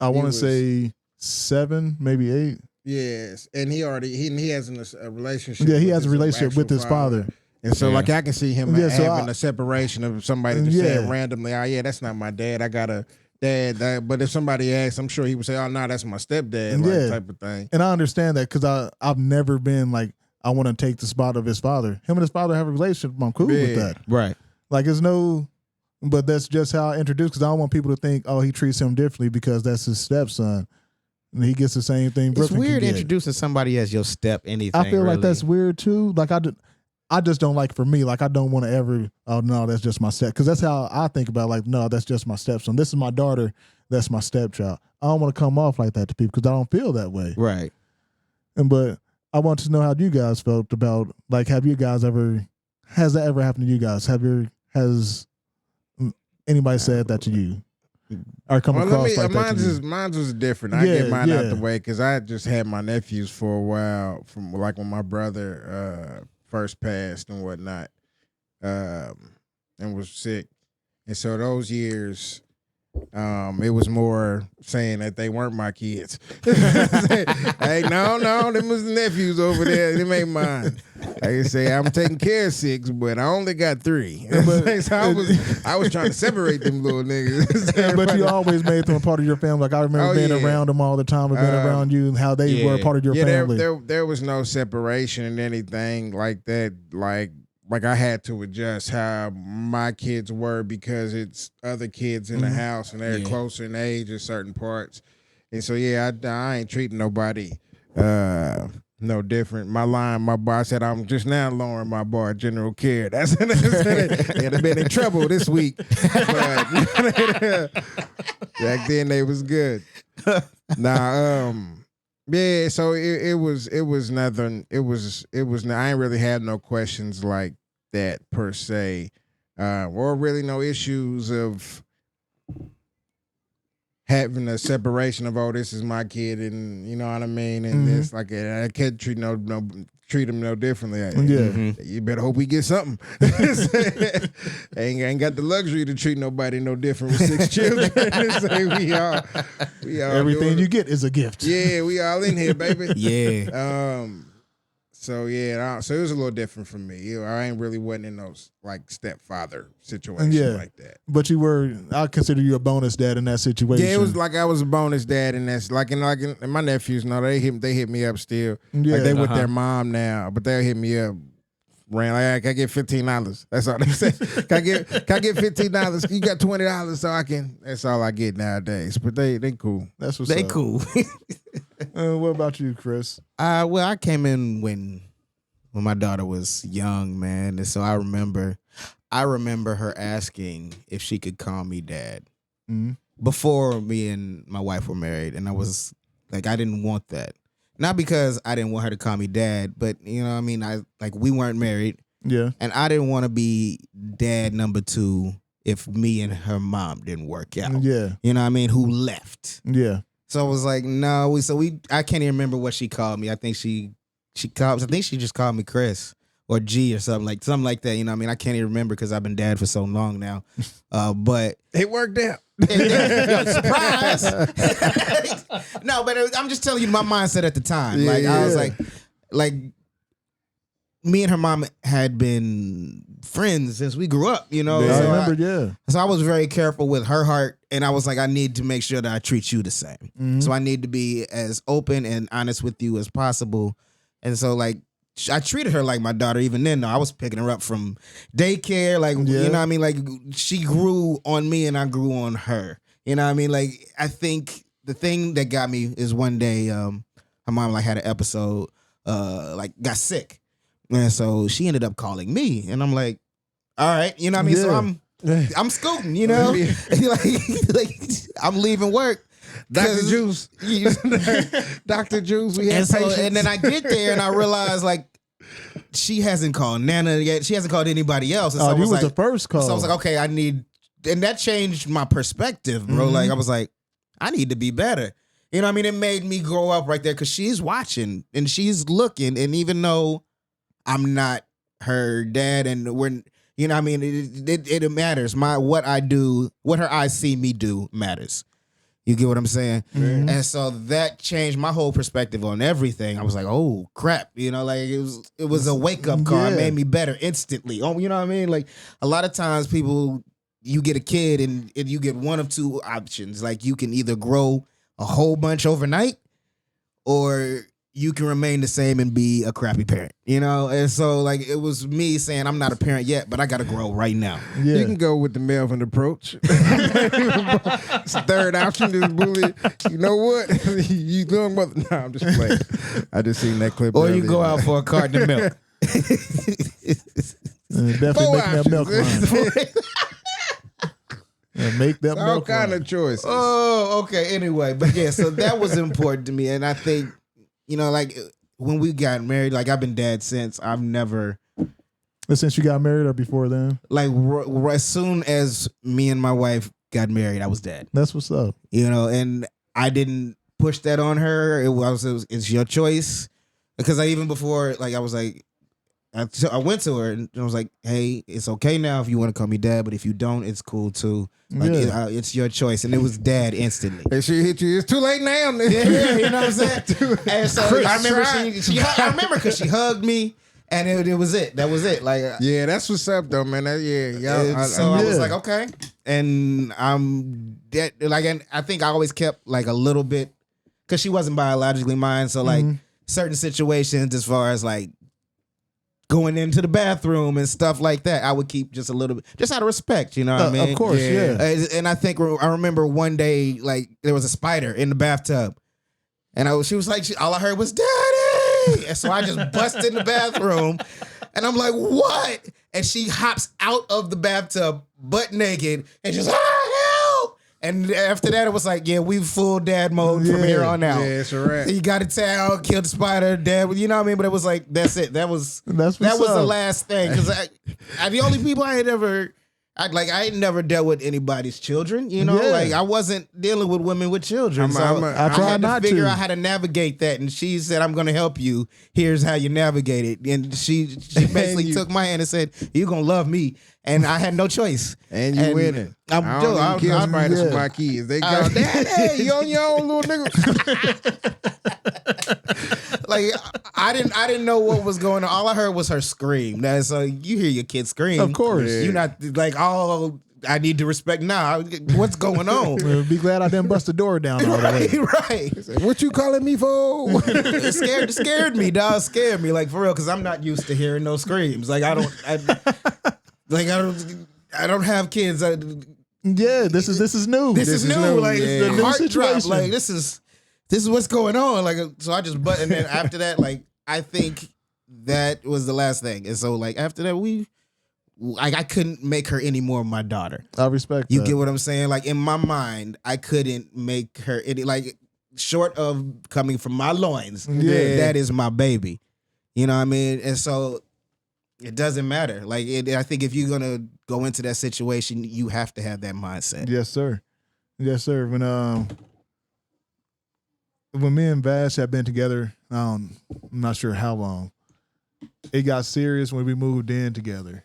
I want to say 7, maybe 8.
Yes, and he has a relationship.
Yeah, he has a relationship with his father.
And so, like, I can see him having a separation of somebody just saying randomly, "Oh, yeah, that's not my dad. I got a dad." But if somebody asks, I'm sure he would say, "Oh, no, that's my stepdad," like, type of thing.
And I understand that because I've never been like, I want to take the spot of his father. Him and his father have a relationship. I'm cool with that.
Right.
Like, but that's just how I introduce, because I don't want people to think, oh, he treats him differently because that's his stepson. And he gets the same thing.
It's weird introducing somebody as your step anything.
I feel like that's weird too. Like I just don't like, for me, like I don't want to ever, oh no, that's just my step. Because that's how I think about it. Like, no, that's just my stepson. This is my daughter. That's my stepchild. I don't want to come off like that to people because I don't feel that way.
Right.
But I want to know how you guys felt about, like, has that ever happened to you guys? Has anybody said that to you? Or come across like that to you?
Mine was different. I get mine out the way because I just had my nephews for a while, from like when my brother first passed and whatnot, and was sick. And so those years, It was more saying that they weren't my kids. Hey, no, them was the nephews over there. Them ain't mine. I say I'm taking care of 6, but I only got 3. So I was trying to separate them little niggas.
But you always made them a part of your family. Like I remember being around them all the time and being around you and how they were a part of your family.
There was no separation and anything like that. Like I had to adjust how my kids were because it's other kids in the house and they're closer in age in certain parts. And so, I ain't treating nobody no different. My bar said, I'm just now lowering my bar, general care. They'd have been in trouble this week. But back then they was good. Yeah, so it was nothing. I ain't really had no questions like that per se, or really no issues of having a separation of this is my kid and you know what I mean, and this like I can't treat him no differently. You better hope we get something. ain't got the luxury to treat nobody no different with 6 children. So we all
everything you get is a gift.
Yeah, we all in here, baby.
Yeah.
So it was a little different for me. I ain't really wasn't in those like stepfather situations like that.
But I consider you a bonus dad in that situation.
Yeah, it was like I was a bonus dad, and that's like in my nephews. No, they hit me up still.
Yeah,
like they with their mom now, but they'll hit me up. Ran like I get $15. That's all they say. Can I get $15? You got $20, so I can. That's all I get nowadays. But they cool.
That's what's
They
up.
cool.
What about you, Chris?
Well, I came in when my daughter was young, man, and so I remember her asking if she could call me dad before me and my wife were married, and I was like, I didn't want that. Not because I didn't want her to call me dad, but you know what I mean? We weren't married.
Yeah.
And I didn't want to be dad number 2 if me and her mom didn't work out.
Yeah.
You know what I mean? Who left.
Yeah.
So I was like, no, I can't even remember what she called me. I think she just called me Chris or G or something like that. You know what I mean? I can't even remember because I've been dad for so long now. But
it worked out.
Surprise! No, but I'm just telling you my mindset at the time. I was like, me and her mom had been friends since we grew up. You know,
I remember.
So I was very careful with her heart, and I was like, I need to make sure that I treat you the same.
Mm-hmm.
So I need to be as open and honest with you as possible. And so I treated her like my daughter even then. Though I was picking her up from daycare, you know what I mean? Like she grew on me and I grew on her. You know what I mean? Like I think the thing that got me is one day her mom had an episode, got sick. And so she ended up calling me and I'm like, all right, you know what I mean? So I'm scooting, you know? like I'm leaving work.
Dr. Juice. Dr. Juice, we have patience.
And then I get there and I realize she hasn't called Nana yet. She hasn't called anybody else. And so
you was the first call.
So I was like, okay, and that changed my perspective, bro.
Mm-hmm.
Like I was like, I need to be better. You know what I mean? It made me grow up right there because she's watching and she's looking. And even though I'm not her dad and we're, you know what I mean? It matters. What I do, what her eyes see me do matters. You get what I'm saying? Mm-hmm. And so that changed my whole perspective on everything. I was like, oh crap. You know, it was a wake-up call. It made me better instantly. Oh, you know what I mean? Like a lot of times you get a kid and you get one of 2 options. Like you can either grow a whole bunch overnight or you can remain the same and be a crappy parent, you know? And so it was me saying, I'm not a parent yet, but I got to grow right now.
Yeah.
You can go with the Melvin approach. It's the third option is bully. You know what? You doing mother. No, I'm just playing. I just seen that clip.
Or you go out for a carton of milk.
Definitely make that milk run. Make that milk
all kind
run.
of choices.
Oh, okay. Anyway, but yeah, so that was important to me. And I think, you know, when we got married, I've been dad since. I've never.
Since you got married or before then?
As soon as me and my wife got married, I was dad.
That's what's up.
You know, and I didn't push that on her. It's your choice. Because even before, I was like, I went to her and I was like, "Hey, it's okay now if you want to call me dad, but if you don't, it's cool too. Like it's your choice." And it was dad instantly.
And she hit you. It's too late now.
Yeah, you know what I'm saying. And so I remember I remember because she hugged me, and it was it. That was it. Like
yeah, that's what's up though, man.
I was like, okay, and and I think I always kept like a little bit because she wasn't biologically mine, so like certain situations as far as like going into the bathroom and stuff like that, I would keep just a little bit, just out of respect, you know what I mean?
Of course, yeah.
And I think I remember one day, like there was a spider in the bathtub, and she was like, all I heard was "Daddy," and so I just busted in the bathroom, and I'm like, "What?" And she hops out of the bathtub butt naked and just help. And after that, it was like, yeah, we full dad mode from here on out.
Yeah, it's a wrap.
You got to tell, kill the spider, dad. You know what I mean? But it was like, that's it. That was the last thing. Because the only people I ain't never dealt with anybody's children. You know, like I wasn't dealing with women with children. I tried to figure out how to navigate that. And she said, "I'm going to help you. Here's how you navigate it." And she basically took my hand and said, "You're going to love me." And I had no choice.
And you winning. I'll kill spiders with my kids. They go, "Daddy, you on your own, little nigga."
Like I didn't know what was going on. All I heard was her scream. That's you hear your kid scream.
Of course.
You're not like, "Oh, I need to respect now." What's going on?
Well, be glad I didn't bust the door down all the way.
Right.
What you calling me for?
It scared me, dog. Scared me, like for real, because I'm not used to hearing those screams. Like I don't have kids.
This is new.
This is new. Like
it's the new
heart drop.
situation.
Like this is what's going on. Like so, I just and then after that, like I think that was the last thing. And so like after that, I couldn't make her any more my daughter.
I respect.
You get what I'm saying? Like in my mind, I couldn't make her any like short of coming from my loins. That is my baby. You know what I mean? And so. It doesn't matter. Like I think if you're gonna go into that situation, you have to have that mindset.
Yes, sir. Yes, sir. When me and Vash have been together, I'm not sure how long. It got serious when we moved in together,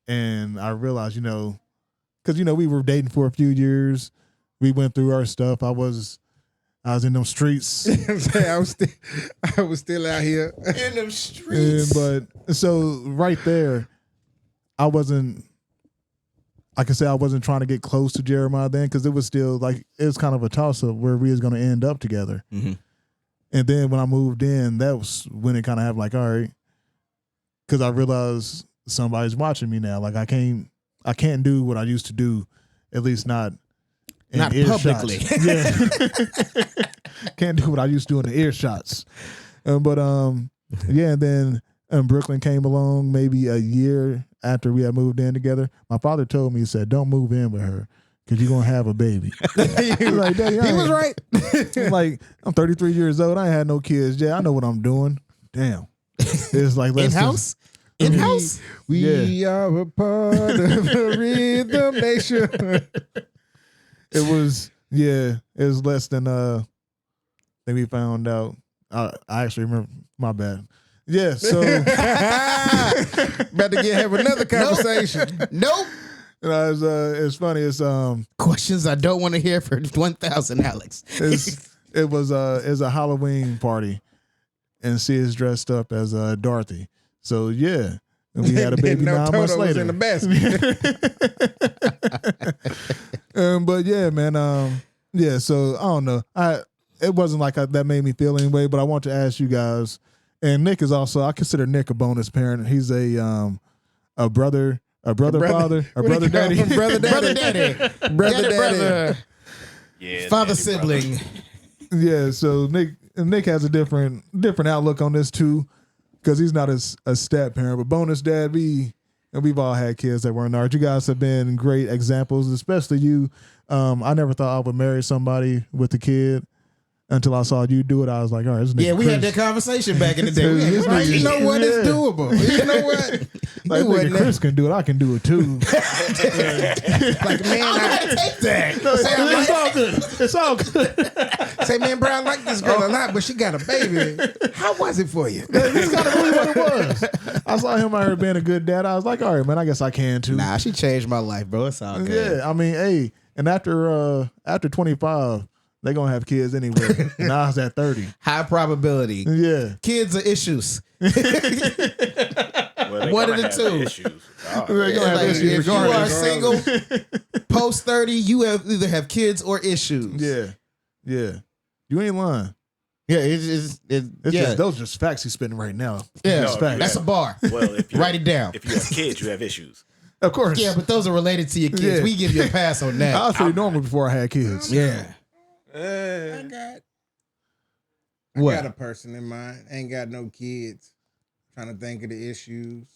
and I realized, because we were dating for a few years, we went through our stuff. I was in them streets.
I was still out here
in them streets.
But so right there, I wasn't trying to get close to Jeremiah then, because it was still like it was kind of a toss up where we was going to end up together. Mm-hmm. And then when I moved in, that was when it kind of happened. Like, all right, because I realized somebody's watching me now. Like I can't do what I used to do, at least not.
Not publicly.
Yeah. Can't do what I used to do in the earshots. And then Brooklyn came along maybe a year after we had moved in together. My father told me, he said, "Don't move in with her because you're going to have a baby." Like, he was right. Like, I'm 33 years old. I ain't had no kids. Yeah, I know what I'm doing. Damn. It's like
in-house? In-house?
We are a part of the Rhythm Nation.
It was less than then we found out. I actually remember, my bad. Yeah, so
about to have another conversation.
Nope.
It's funny. It's
questions I don't want to hear for 1,000, Alex.
It was a Halloween party, and she is dressed up as Dorothy. So yeah. And we had a baby 9 months later. Was in the basket. But yeah, man. So I don't know. It wasn't like that made me feel anyway. But I want to ask you guys. And Nick is also. I consider Nick a bonus parent. He's a brother father, a brother daddy,
brother daddy.
Yeah,
father sibling.
Yeah. So Nick has a different outlook on this too. Because he's not a step parent, but bonus dad, we've all had kids that weren't ours. You guys have been great examples, especially you. I never thought I would marry somebody with a kid, until I saw you do it. I was like, all right, this nigga
We had
Chris-
that conversation back in the day. We had
This
this
nigga-
You know what? It's
Yeah.
doable. You know what?
Like, nigga, Chris can do it. I can do it too.
Like, man,
take that.
No, it's all good. It's all good.
say, man, bro, I like this girl a lot, but she got a baby. How was it for you?
It's kind of really what it was. I saw him out here being a good dad. I was like, all right, man, I guess I can too.
Nah, she changed my life, bro. It's all good.
Yeah, I mean, hey, and after 25, they gonna have kids anyway. And I was at 30.
High probability.
Yeah.
Kids are issues.
Well,
One of the two.
Issues. Oh,
They're gonna have
Like,
issues
if you are
regardless.
single, post 30, you either have kids or issues.
Yeah. Yeah. You ain't lying.
Yeah, it's
It's just those are just facts he's spitting right now.
yeah,
Just facts.
that's a bar.
Well, if you
Write it down.
If you have kids, you have issues.
Of course.
Yeah, but those are related to your kids.
Yeah.
We give you a pass on
I
that.
was pretty normal before I had kids.
Yeah.
I got
What?
got a person in mind. Ain't got no kids. Trying to think of the issues.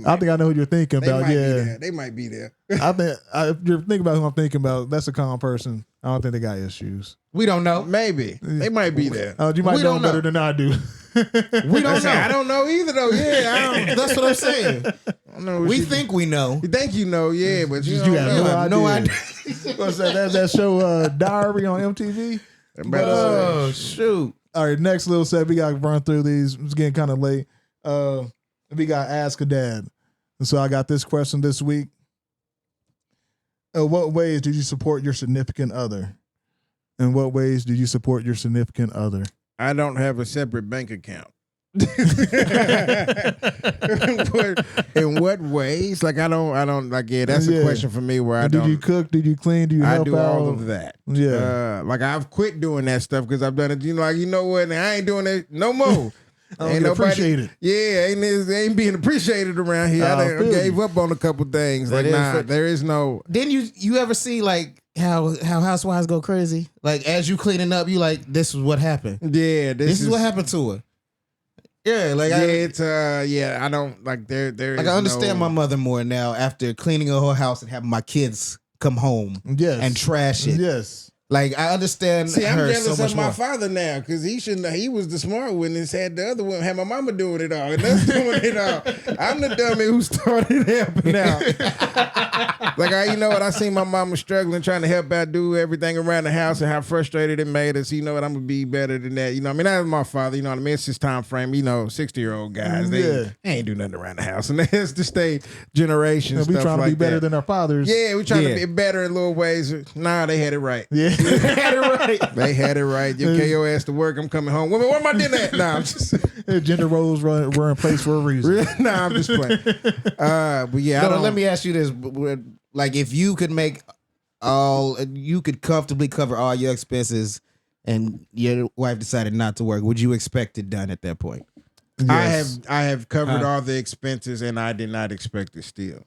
I think I know who you're thinking
they
about.
might be
Yeah.
there. They might be there.
I think if you're thinking about who I'm thinking about, that's a calm person. I don't think they got issues.
We don't know.
Maybe. They might be there.
You might
We
know
don't
better
know.
than I do.
We don't
I
know.
don't know either though. Yeah, I don't,
That's what I'm saying.
I don't know. What
We
she-
think we know.
You think you know, yeah, but you,
You
don't
have
know.
no
I
idea.
have no idea.
What's that? That's that show Diary on MTV.
Oh, shoot.
All right, next little set. We got to run through these. It's getting kind of late. We got Ask a Dad. And so I got this question this week. What ways do you support your significant other? In what ways do you support your significant other?
I don't have a separate bank account. In what ways? Like I don't like that's a
Yeah.
question for me where I
Did
don't
you cook? Did you clean? Do you
I
help
do
out?
all of that.
Yeah.
Like I've quit doing that stuff because I've done it. You know, like you know what? I ain't doing it no more.
I don't get appreciated.
Yeah, ain't being appreciated around here.
I
I
feel
gave
you.
up on a couple things.
That
Like
is
nah,
for-
there is no.
Didn't you ever see like how housewives go crazy? Like as you cleaning up, you like, this is what happened.
Yeah,
This is what happened to her. Yeah, like
I don't like there.
I understand my mother more now after cleaning her whole house and having my kids come home
Yes.
and trash it.
Yes.
Like I understand
See, I'm
her
jealous
so much
of my
more.
father now because he shouldn't. He was the smart one and had the other one. Had my mama doing it all and us doing it all. I'm the dummy who started helping out. Like you know what? I seen my mama struggling trying to help out do everything around the house and how frustrated it made us. You know what? I'm gonna be better than that. You know, what I mean, that was my father. You know what I mean? It's his time frame. You know, 60-year-old guys. They ain't do nothing around the house, and that's to stay generations.
We
stuff
trying to
like
be better
that.
than our fathers.
Yeah, we trying
Yeah.
to be better in little ways. Nah, they had it right.
Yeah.
Had it right.
They had it right. You carry your ass to work. I'm coming home. Women, where am I dinner at? Nah, I'm just
Gender roles were in place for a reason.
nah, I'm just playing. But yeah, I
No,
don't,
let me ask you this: like, if you could you could comfortably cover all your expenses, and your wife decided not to work, would you expect it done at that point?
Yes.
I have covered all the expenses, and I did not expect it still.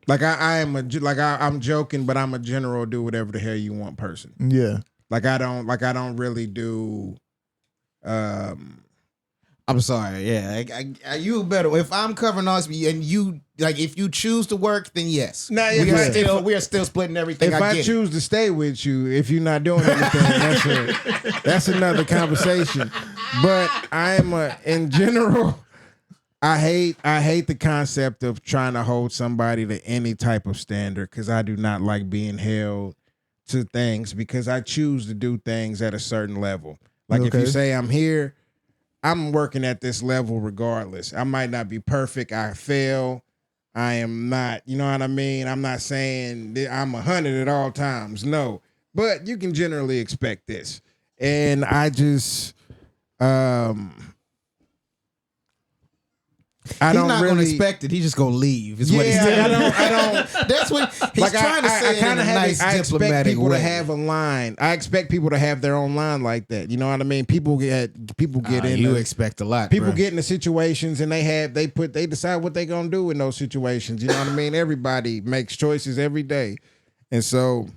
Like I'm joking, but I'm a general do whatever the hell you want person.
Yeah.
Like I don't really do.
I'm sorry. Yeah, you better. If I'm covering all this, and you like, if you choose to work, then yes.
Nah, if
we are still splitting everything.
If I
get it.
choose to stay with you, if you're not doing anything, that's another conversation. But in general, I hate the concept of trying to hold somebody to any type of standard because I do not like being held to things because I choose to do things at a certain level. Like if you
Okay.
say I'm here, I'm working at this level regardless. I might not be perfect. I fail. I am not, you know what I mean? I'm not saying that I'm 100 at all times. No. But you can generally expect this. And I just I
He's
don't
not
really
gonna expect it. He's just gonna leave. Is what he's
Yeah,
saying.
I don't
That's what he's
like
trying to say
kinda
in a nice
I expect
diplomatic
people
way.
to have a line. I expect people to have their own line like that. You know what I mean? People get in
You expect a lot.
people
bro.
get into situations and they decide what they gonna do in those situations. You know what I mean? Everybody makes choices every day. And so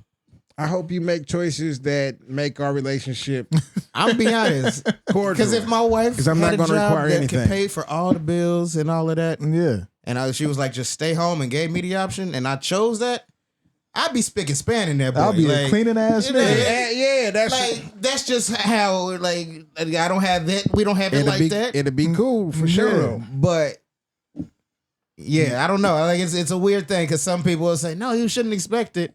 I hope you make choices that make our relationship
I'll be honest.
cordial.
Because if my wife
'Cause I'm
had
not
a
gonna
job
require
that
anything.
could pay for all the bills and all of that,
Yeah.
and she was like, just stay home and gave me the option, and I chose that, I'd be spick and span in there, boy.
I'll be
like,
a cleaning ass
you know,
nigga.
Yeah, that's
like that's just how like I don't have that. We don't have it like that.
It'd be cool for sure. Though.
But yeah, I don't know. Like it's a weird thing because some people will say, no, you shouldn't expect it.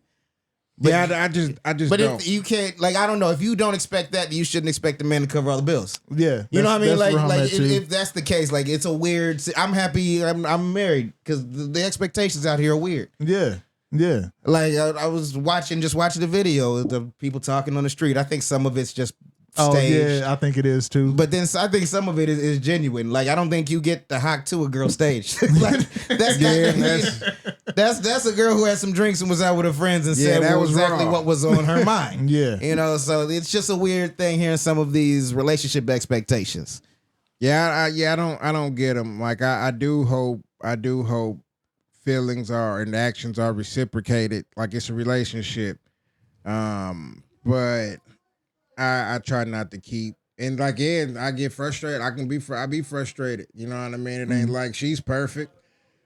But,
I just
but
don't.
if you can't, like, I don't know. If you don't expect that, you shouldn't expect the man to cover all the bills.
Yeah,
you know what I mean. Like
if,
if that's the case, like it's a weird. I'm happy. I'm married because the expectations out here are weird.
Yeah. Yeah.
Like I was watching the video of the people talking on the street. I think some of it's just staged.
Oh yeah, I think it is too.
But then I think some of it is genuine. Like I don't think you get the hock to a girl stage. Like that's a girl who had some drinks and was out with her friends and said that was exactly what was on her mind.
Yeah.
You know, so it's just a weird thing hearing some of these relationship expectations.
Yeah, I don't get them. Like I do hope feelings are and actions are reciprocated, like it's a relationship. But I try not to keep, and like I get frustrated. I be frustrated. You know what I mean? It ain't like she's perfect.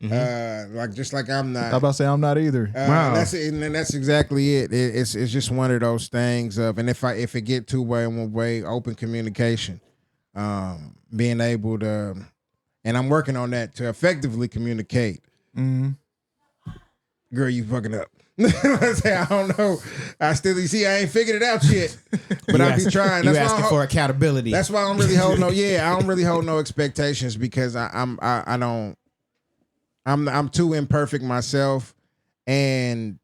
Like just like I'm not.
I'm about to say I'm not either.
Wow. That's exactly it. It's just one of those things of, and if it get two way and one way, open communication, being able to, and I'm working on that to effectively communicate.
Mm-hmm.
Girl, you fucking up. I don't know. I ain't figured it out yet. But I be trying.
You asking for accountability.
That's why I don't really hold no. Yeah, I don't really hold no expectations because I'm too imperfect myself, and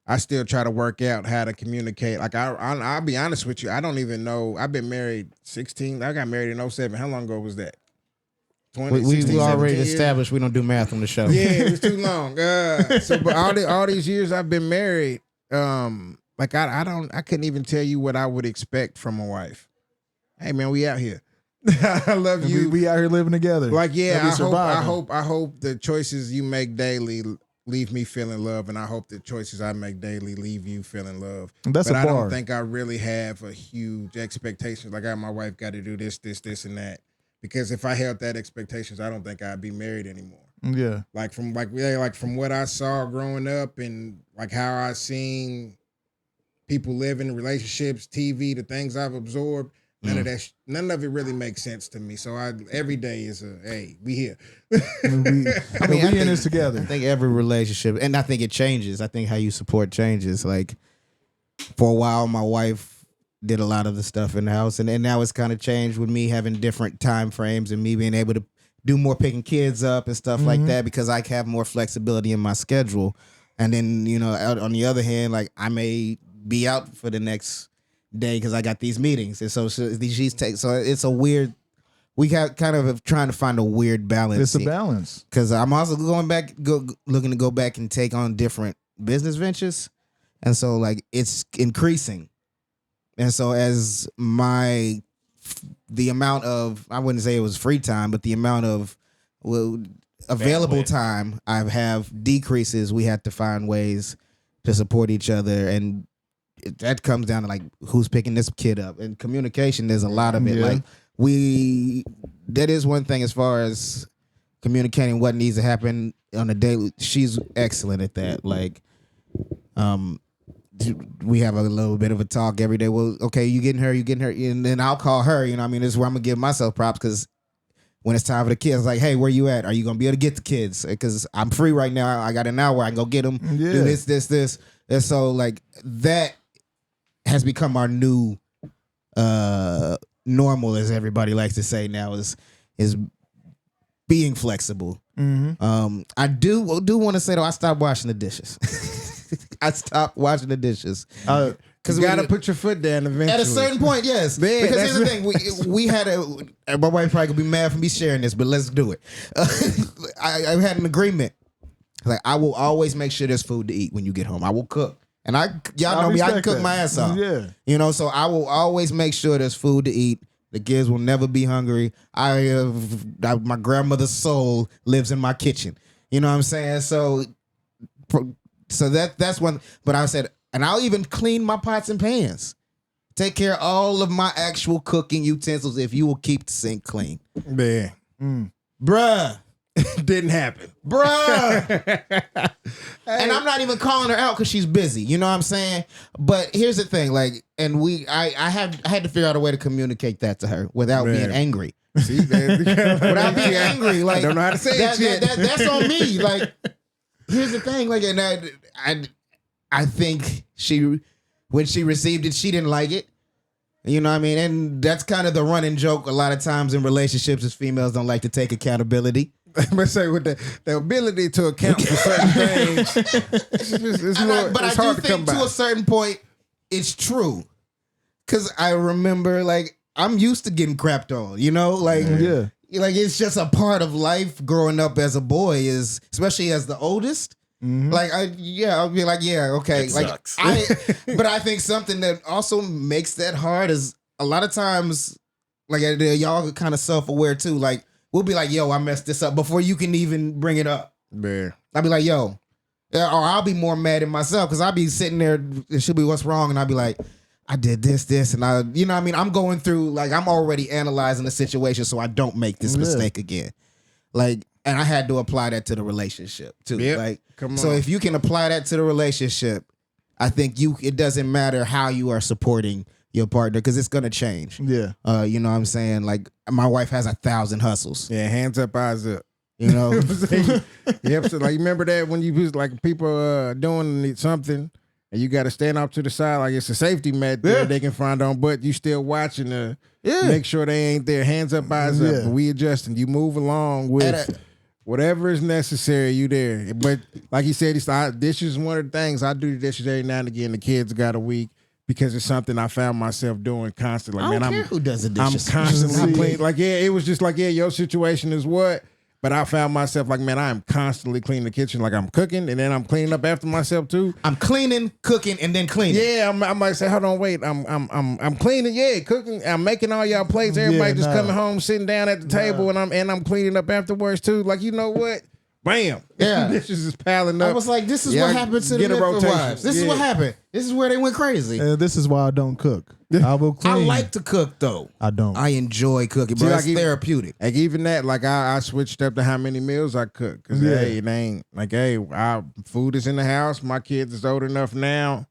I still try to work out how to communicate. Like I'll be honest with you. I don't even know. I've been married 16. I got married in 2007. How long ago was that?
20, we already established we don't do math on the show.
Yeah, it was too long. But all these years I've been married, like I couldn't even tell you what I would expect from a wife. Hey man, we out here. I love you.
We out here living together.
Like I hope the choices you make daily leave me feeling love, and I hope the choices I make daily leave you feeling love.
That's a bar.
I don't think I really have a huge expectation. Like my wife got to do this, and that. Because if I held that expectations, I don't think I'd be married anymore.
Yeah.
Like from what I saw growing up and like how I seen people live in relationships, TV, the things I've absorbed, none of it really makes sense to me. So every day is hey, we here.
we in this together.
I think every relationship, and I think it changes. I think how you support changes. Like for a while, my wife did a lot of the stuff in the house, and now it's kind of changed with me having different time frames and me being able to do more picking kids up and stuff like that because I have more flexibility in my schedule. And then, you know, on the other hand, like I may be out for the next day because I got these meetings, and so so it's a weird. We got kind of trying to find a weird balance.
It's a balance
because I'm also looking to go back and take on different business ventures, and so like it's increasing. And so as the amount of, I wouldn't say it was free time, but the amount of available time I have decreases, we have to find ways to support each other. And that comes down to like who's picking this kid up. And communication, there's a lot of it.
Yeah.
Like that is one thing as far as communicating what needs to happen on a daily. She's excellent at that. Like, we have a little bit of a talk every day. Well, okay, you getting her, and then I'll call her. You know what I mean? This is where I'm gonna give myself props because when it's time for the kids, like, hey, where you at? Are you gonna be able to get the kids? Because I'm free right now. I got an hour. I can go get them.
Yeah.
Do this. And so like that has become our new normal, as everybody likes to say now, is being flexible. I do want to say though, I stopped washing the dishes. I stopped washing the dishes.
Because you gotta put your foot down eventually.
At a certain point, yes.
Man,
because here's the thing: we had my wife probably gonna be mad for me sharing this, but let's do it. I had an agreement. Like I will always make sure there's food to eat when you get home. I will cook, and y'all know me. I can cook my ass off.
Yeah,
you know. So I will always make sure there's food to eat. The kids will never be hungry. My grandmother's soul lives in my kitchen. You know what I'm saying? So that's one. But I said, and I'll even clean my pots and pans. Take care of all of my actual cooking utensils if you will keep the sink clean.
Man.
Bruh.
Didn't happen.
Bruh. And I'm not even calling her out because she's busy. You know what I'm saying? But here's the thing, like, and I had to figure out a way to communicate that to her without being angry.
See,
Without being angry. Like,
I don't know how to say it yet.
That's on me. Like, here's the thing, like, and I think when she received it, she didn't like it. You know what I mean? And that's kind of the running joke a lot of times in relationships is females don't like to take accountability.
But say with the ability to account for certain things, it's hard to come by.
To a certain point, it's true. Because I remember, like, I'm used to getting crapped on, you know? Like, like it's just a part of life growing up as a boy, is especially as the oldest. Like, I'll be like, yeah, okay.
It
like,
sucks.
But I think something that also makes that hard is a lot of times, like, y'all are kind of self-aware too. Like, we'll be like, yo, I messed this up before you can even bring it up.
Yeah.
I'll be like, yo, or I'll be more mad at myself because I'll be sitting there, it should be what's wrong, and I'll be like, I did this, and you know what I mean? I'm going through, like, I'm already analyzing the situation so I don't make this mistake again. Like, and I had to apply that to the relationship too.
Yep.
Like,
Come on.
so if you can apply that to the relationship, I think it doesn't matter how you are supporting your partner because it's gonna change.
Yeah.
You know what I'm saying? Like, my wife has 1,000 hustles.
Yeah, hands up, eyes up.
You know?
Yep. So, like, you remember that when you was like people doing something and you got to stand up to the side like it's a safety mat there they can find on, but you still watching make sure they ain't there. Hands up, eyes up. We adjusting. You move along with whatever is necessary. You there. But like he said, dishes is one of the things. I do the dishes every now and again. The kids got a week. Because it's something I found myself doing constantly.
I don't care who does the dishes.
I'm constantly clean. Like, it was just like, your situation is what? But I found myself like, man, I am constantly cleaning the kitchen. Like, I'm cooking and then I'm cleaning up after myself too.
I'm cleaning, cooking, and then cleaning.
Yeah, I might say, hold on, wait. I'm cleaning, cooking. I'm making all y'all plates. Everybody coming home, sitting down at the table, and I'm cleaning up afterwards too. Like, you know what? Bam.
Yeah.
Dishes is piling up.
I was like, this is what happened to the Midford wives. This is what happened. This is where they went crazy.
This is why I don't cook. I will clean.
I like to cook though.
I don't.
I enjoy cooking, but it's therapeutic.
Like, even that, like, I switched up to how many meals I cook. Because, hey, it ain't, like, hey, our food is in the house. My kids is old enough now.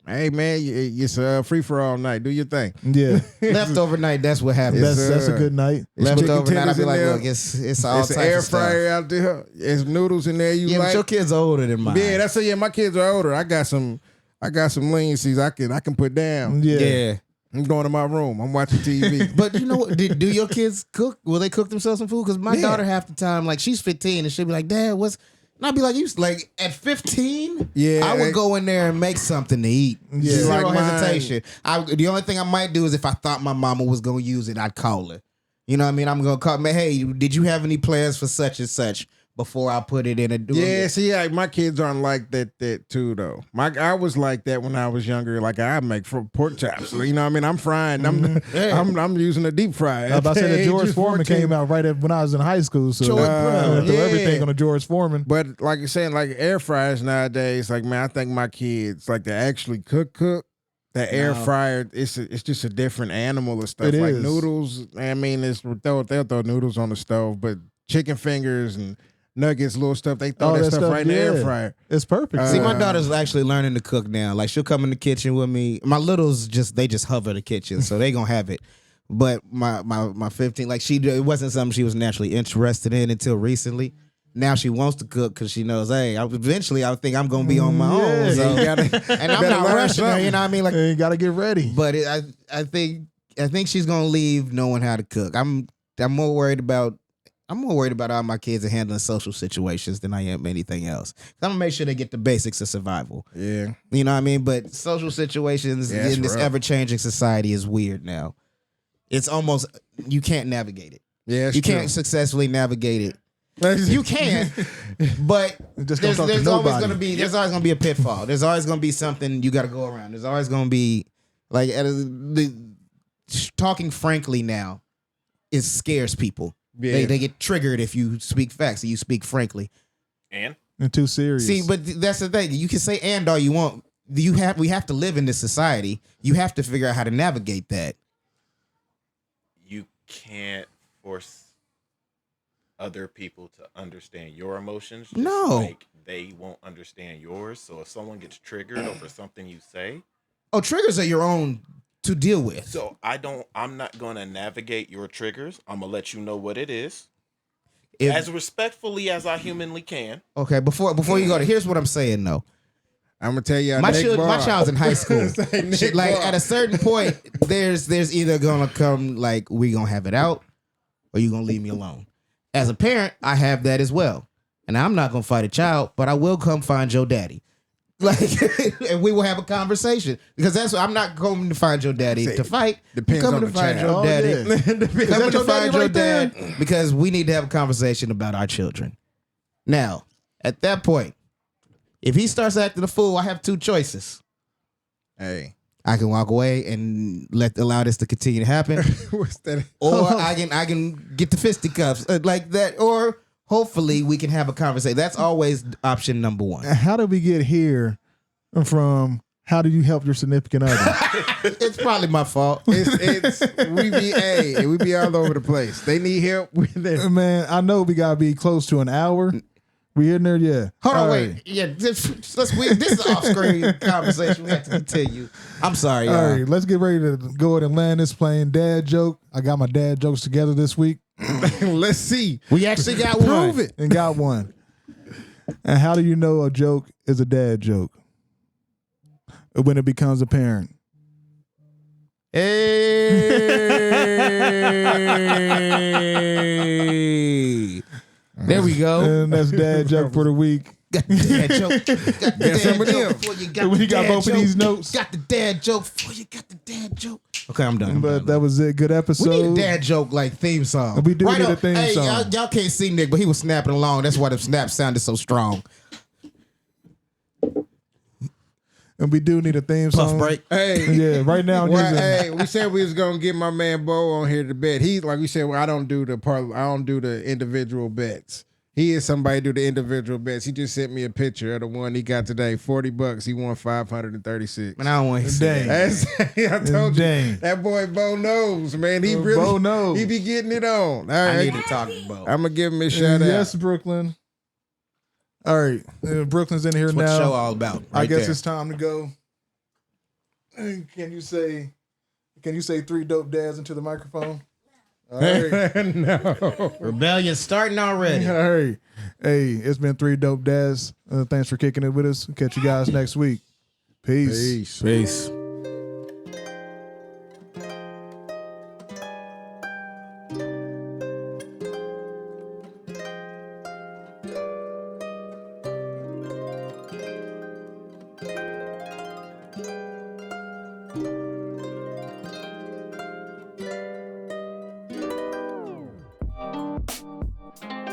Hey, man, it's a free-for-all night. Do your thing.
Yeah.
Leftover night, that's what happens.
That's a good night.
Leftover night, I'll be like, look, it's all types of stuff. It's an air fryer
out there. It's noodles in there
like. But your kids are older than mine.
Yeah, that's it. Yeah, my kids are older. I got some leniencies I can put down.
Yeah.
I'm going to my room. I'm watching TV.
But you know what? Do your kids cook? Will they cook themselves some food? Because my daughter half the time, like, she's 15 and she'll be like, Dad, what's... And I'd be like, like, at 15, I would go in there and make something to eat.
Yeah.
Zero
Like
hesitation. The only thing I might do is if I thought my mama was going to use it, I'd call her. You know what I mean? I'm going to call me, hey, did you have any plans for such and such before I put it in a door?
Yeah, see, my kids aren't like that too, though. I was like that when I was younger. Like, I make pork chops. You know what I mean? I'm frying. I'm using a deep fryer.
I was about to say that George Foreman came out right when I was in high school. So throw everything on a George Foreman.
But like you're saying, like, air fryers nowadays, like, man, I think my kids, like, they actually cook. The air fryer, it's just a different animal of stuff.
It
like
is.
Noodles, I mean, they'll throw noodles on the stove, but chicken fingers and nuggets, little stuff, they throw that stuff right in the air fryer.
It's perfect.
See, my daughter's actually learning to cook now. Like, she'll come in the kitchen with me. My littles they just hover the kitchen, so they gonna have it. But my 15, like, it wasn't something she was naturally interested in until recently. Now she wants to cook because she knows, hey, eventually I think I'm gonna be on my own. So and I'm not rushing her, you know what I mean? Like,
you gotta get ready.
But I think she's gonna leave knowing how to cook. I'm more worried about how my kids are handling social situations than I am anything else. I'm gonna make sure they get the basics of survival.
Yeah,
you know what I mean. But social situations in this ever-changing society is weird now. It's almost you can't navigate it.
Yeah,
you can't successfully navigate it. You can, but there's always going to be a pitfall. There's always going to be something you got to go around. There's always going to be like talking frankly now. It scares people. Yeah. They get triggered if you speak facts and you speak frankly.
And
too serious.
See, but that's the thing. You can say and all you want. We have to live in this society. You have to figure out how to navigate that.
You can't force other people to understand your emotions. Just
No.
like they won't understand yours. So if someone gets triggered over something you say,
Oh, triggers are your own to deal with.
so I'm not gonna navigate your triggers. I'm gonna let you know what it is. As respectfully as I humanly can.
Okay, before you go to, here's what I'm saying though.
I'm gonna tell you,
My child's in high school. Shit, like at a certain point, there's either gonna come like we gonna have it out, or you gonna leave me alone. As a parent, I have that as well, and I'm not gonna fight a child, but I will come find your daddy, like, and we will have a conversation because that's what I'm not going to find your daddy to fight.
Depends
I'm coming
on
to
the
find
child.
your daddy.
Yeah.
Coming to find your
right there?
dad because we need to have a conversation about our children. Now, at that point, if he starts acting a fool, I have two choices.
Hey,
I can walk away and allow this to continue to happen,
what's that?
or I can get the fisticuffs like that, or hopefully we can have a conversation. That's always option number one.
How did we get here from how do you help your significant other?
It's probably my fault.
It's we be all over the place. They need help with it.
Man, I know we gotta be close to an hour. We in there, yeah.
Hold on,
All
wait.
right.
Yeah, this is an off-screen conversation. We have to continue. I'm sorry, y'all.
All right, let's get ready to go ahead and land this plane dad joke. I got my dad jokes together this week
Let's see.
We actually got one.
Prove it.
and got one. And how do you know a joke is a dad joke? When it becomes apparent.
Hey. There we go.
And that's dad joke for the week.
Got the dad joke. Got the dad
some of
joke
them.
before you got
When
the
you got
dad
both of
joke.
these notes.
Got the dad joke before you got the dad joke. Okay, I'm done.
But that was it. Good episode.
We need a dad joke like theme song.
We do need a
on.
theme
Hey,
song.
Y'all can't see Nick, but he was snapping along. That's why the snap sounded so strong.
And we do need a theme
Puff
song.
break.
Hey,
Yeah, right now. I'm
well,
using-
hey, we said we was gonna get my man Bo on here to bet. He like we said, well, I don't do the individual bets. He is somebody do the individual bets. He just sent me a picture of the one he got today. $40. He won 536.
Man, I don't want to say
Dang.
that.
I told you
Dang.
that boy Bo knows, man. He
Bo
really
knows.
He be getting it on. All
I
right,
need to talk about.
I'm gonna give him a shout
Yes,
out.
Brooklyn. All right. Brooklyn's in here
That's what the
now.
show all about.
I
right
guess
there.
it's time to go. Can you say 3 dope dads into the microphone? All right.
No.
Rebellion starting already.
All right. Hey, it's been 3 dope dads. Thanks for kicking it with us. Catch you guys next week. Peace.
Peace.
Peace.